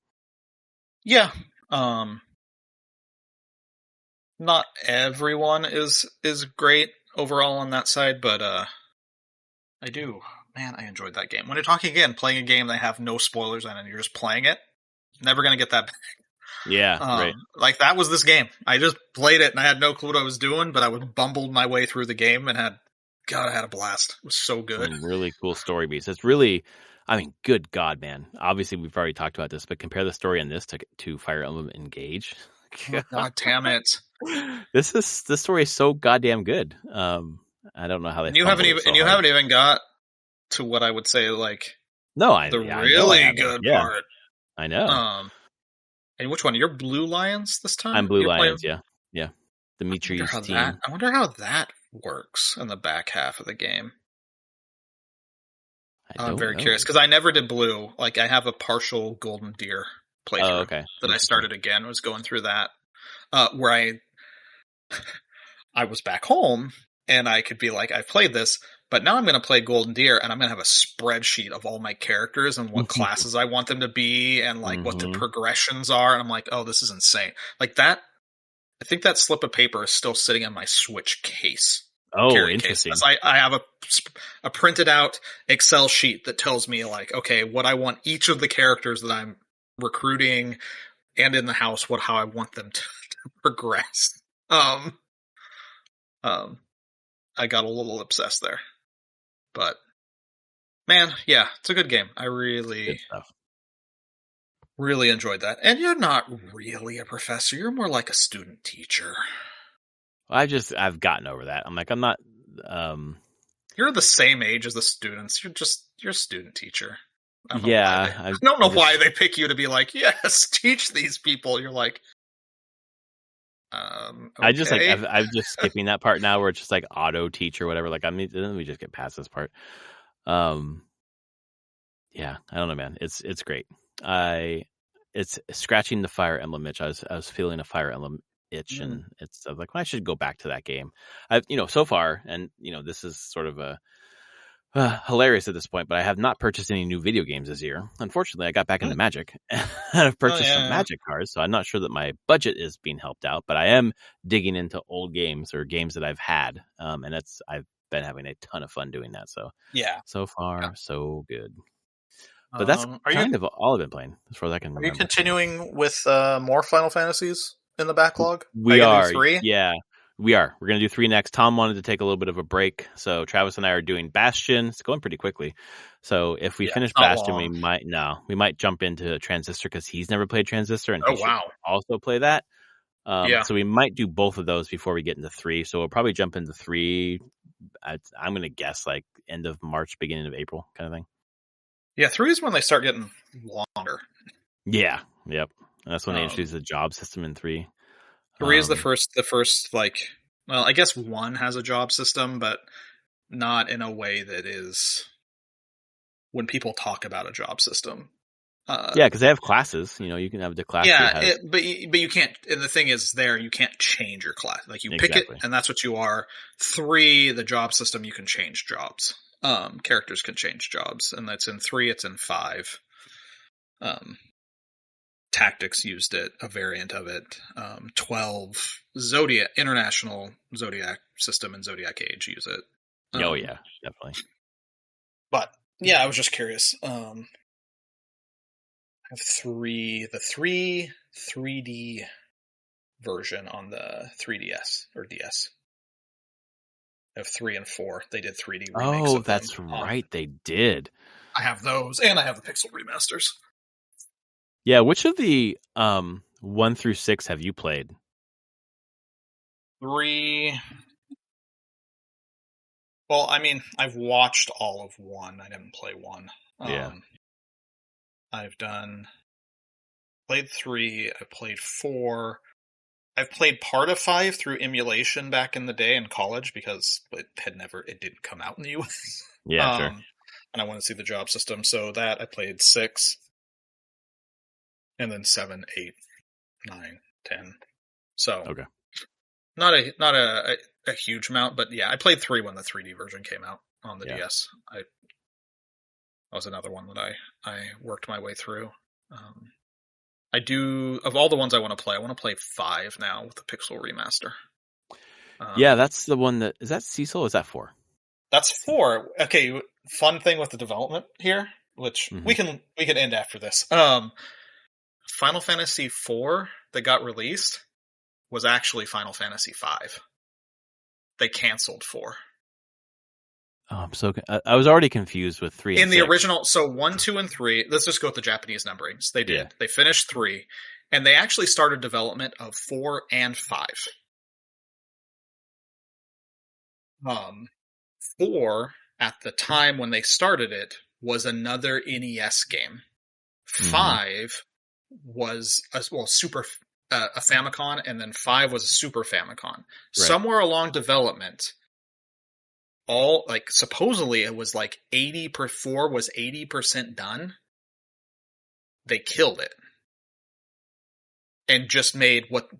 yeah, not everyone is great overall on that side, but I enjoyed that game. When you're talking again, playing a game that have no spoilers in it and you're just playing it, never gonna get that back. Yeah, right. Like that was this game. I just played it and I had no clue what I was doing, but I was bumbled my way through the game and I had a blast. It was so good. Some really cool story beats. It's really, I mean, good God, man. Obviously, we've already talked about this, but compare the story in this to Fire Emblem Engage. Oh, God damn it! This story is so goddamn good. I don't know how they. You haven't even got to what I would say like really good part. I know. And which one? You're Blue Lions this time? I'm Blue Lions. Yeah. Dimitri's team. I wonder how that works in the back half of the game. I'm very curious because I never did Blue. Like I have a partial Golden Deer playthrough that I started again. Was going through that where I was back home and I could be like, I've played this, but now I'm going to play Golden Deer and I'm going to have a spreadsheet of all my characters and what classes I want them to be and like what the progressions are. And I'm like, oh, this is insane. Like that. I think that slip of paper is still sitting in my Switch case. Oh, interesting. Case. I have a printed out Excel sheet that tells me like, okay, what I want each of the characters that I'm recruiting and in the house, how I want them to progress. I got a little obsessed there, but man, yeah, it's a good game. I really enjoyed that. And you're not really a professor. You're more like a student teacher. I've gotten over that. I'm like, I'm not, you're the same age as the students. You're a student teacher. I don't know why they pick you to be like, yes, teach these people. You're like, okay. I just like, I'm just skipping that part now where it's just like auto teach or whatever. Like, then we just get past this part. Yeah, I don't know, man. It's great. It's scratching the Fire Emblem itch. I was feeling a Fire Emblem itch, and I was like, well, I should go back to that game. I've, so far, and this is sort of a hilarious at this point, but I have not purchased any new video games this year. Unfortunately, I got back into Magic, and I've purchased some Magic cards, so I'm not sure that my budget is being helped out. But I am digging into old games or games that I've had, and I've been having a ton of fun doing that. So so far so good. But that's kind of all I've been playing, as far as I can remember. Are you continuing with more Final Fantasies in the backlog? We are. 3? Yeah, we are. We're going to do 3 next. Tom wanted to take a little bit of a break, so Travis and I are doing Bastion. It's going pretty quickly. So if we finish Bastion, we might jump into Transistor because he's never played Transistor, and he should also play that. So we might do both of those before we get into 3. So we'll probably jump into 3. I'm going to guess like end of March, beginning of April kind of thing. Yeah, 3 is when they start getting longer. Yeah, yep. And that's when they introduce the job system in 3. 3 is the first like, well, I guess 1 has a job system, but not in a way that is when people talk about a job system. Yeah, because they have classes. You can have the class. Yeah, but you can't. And the thing is, you can't change your class. Like you pick it, and that's what you are. 3, the job system, you can change jobs. Characters can change jobs, and that's in 3. It's in 5. Tactics used it, a variant of it. 12 Zodiac International Zodiac system and Zodiac Age use it. Oh yeah, definitely. But yeah, I was just curious. have the 3D version on the 3DS or DS. I have 3 and 4. They did 3D remakes of them. That's right. They did. I have those, and I have the Pixel remasters. Yeah, which of the 1 through 6 have you played? 3. Well, I mean, I've watched all of 1. I didn't play 1. Yeah. I've played 3. I played 4. I've played part of 5 through emulation back in the day in college because it didn't come out in the US. Yeah, sure. And I want to see the job system, so that I played 6, and then 7, 8, 9, 10. So okay, not a huge amount, but yeah, I played 3 when the 3D version came out on the DS. That was another one that I worked my way through. I do, of all the ones I want to play 5 now with the Pixel remaster. Yeah, that's the one is that Cecil or is that 4? That's 4. Okay, fun thing with the development here, which we can end after this. Final Fantasy 4 that got released was actually Final Fantasy 5. They canceled 4. Oh, I'm so I was already confused with 3 and in the 6. original. So 1, 2, and 3. Let's just go with the Japanese numberings. They did. Yeah. They finished 3, and they actually started development of 4 and 5. 4 at the time when they started it was another NES game. 5 was a Famicom, and then 5 was a Super Famicom. Right. Somewhere along development, supposedly it was 4 was 80% done. They killed it and just made what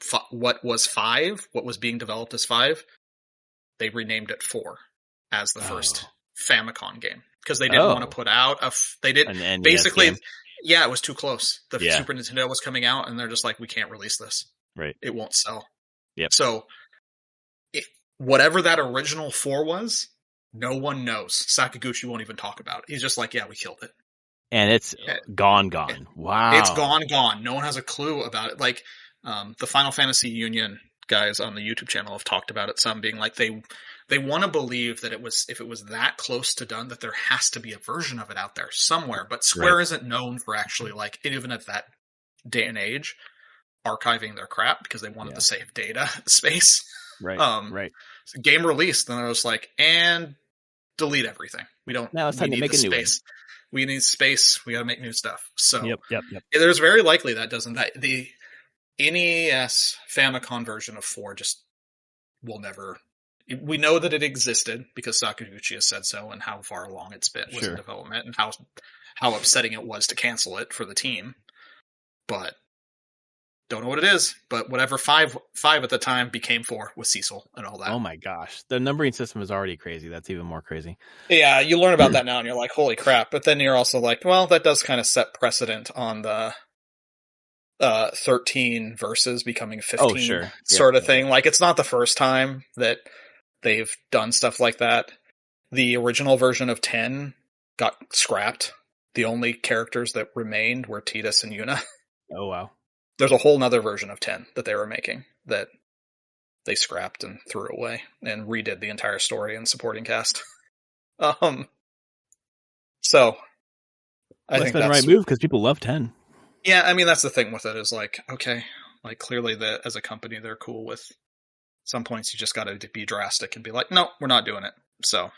was 5, what was being developed as 5. They renamed it 4 as the first Famicom game because they didn't want to put out they didn't basically game? Yeah, it was too close. The Super Nintendo was coming out, and they're just like, we can't release this. Right, it won't sell. Yep. So whatever that original 4 was, no one knows. Sakaguchi won't even talk about it. He's just like, yeah, we killed it. And it's gone. Wow. It's gone. No one has a clue about it. The Final Fantasy Union guys on the YouTube channel have talked about it some, being like they want to believe that if it was that close to done, that there has to be a version of it out there somewhere. But Square isn't known for actually, even at that day and age, archiving their crap because they wanted to save data space. Right. Right. So game released, and I was like, and delete everything. We don't. Now it's time to make a new one. We need space. We got to make new stuff. So yep. There's very likely that the NES Famicom version of 4 just will never. We know that it existed because Sakaguchi has said so, and how far along it's been was in development, and how upsetting it was to cancel it for the team. But don't know what it is. But whatever 5 at the time became 4 with Cecil and all that. Oh my gosh, the numbering system is already crazy. That's even more crazy. Yeah, you learn about that now, and you're like, holy crap! But then you're also like, well, that does kind of set precedent on the 13 versus becoming 15 sort of thing. It's not the first time that they've done stuff like that. The original version of 10 got scrapped. The only characters that remained were Tidus and Yuna. Oh, wow. There's a whole nother version of 10 that they were making that they scrapped and threw away and redid the entire story and supporting cast. So I think that's the right move because people love 10. Yeah, I mean, that's the thing with it is okay, clearly as a company, they're cool with some points. You just got to be drastic and be like, no, we're not doing it. So,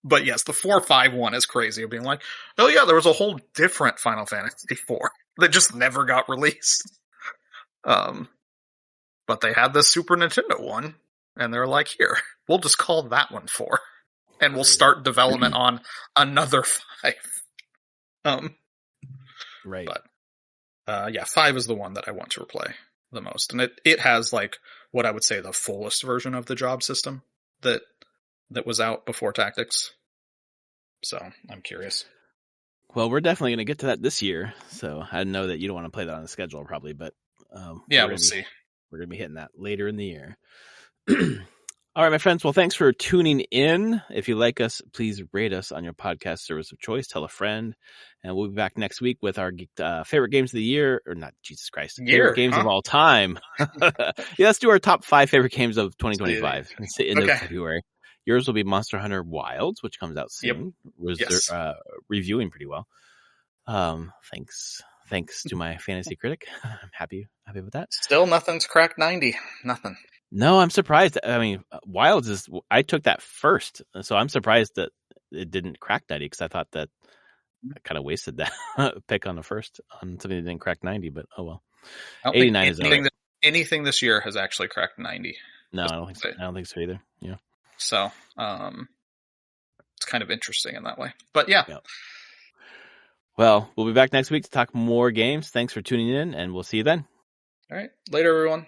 but yes, the 4-5 one is crazy. Of being like, oh yeah, there was a whole different Final Fantasy 4 that just never got released. But they had the Super Nintendo one, and they're like, here, we'll just call that one 4, and we'll start development on another 5. Right. But, 5 is the one that I want to replay the most. And it has what I would say the fullest version of the job system that was out before Tactics. So I'm curious. Well, we're definitely going to get to that this year. So I know that you don't want to play that on the schedule probably, but we'll see. We're going to be hitting that later in the year. All right, my friends. Well, thanks for tuning in. If you like us, please rate us on your podcast service of choice. Tell a friend. And we'll be back next week with our favorite games of the year. Or not, Jesus Christ. Favorite games of all time. Yeah, let's do our top 5 favorite games of 2025. It's the end of February. Yours will be Monster Hunter Wilds, which comes out soon. Reviewing pretty well. Thanks to my fantasy critic. I'm happy with that. Still nothing's cracked 90. Nothing. No, I'm surprised. I mean, Wilds I took that first, so I'm surprised that it didn't crack 90 because I thought that I kind of wasted that pick on the first on something that didn't crack 90. But oh well, 89 is anything this year has actually cracked 90. No, I don't think so. I don't think so either. Yeah. So, it's kind of interesting in that way. But yeah. Well, we'll be back next week to talk more games. Thanks for tuning in, and we'll see you then. All right. Later, everyone.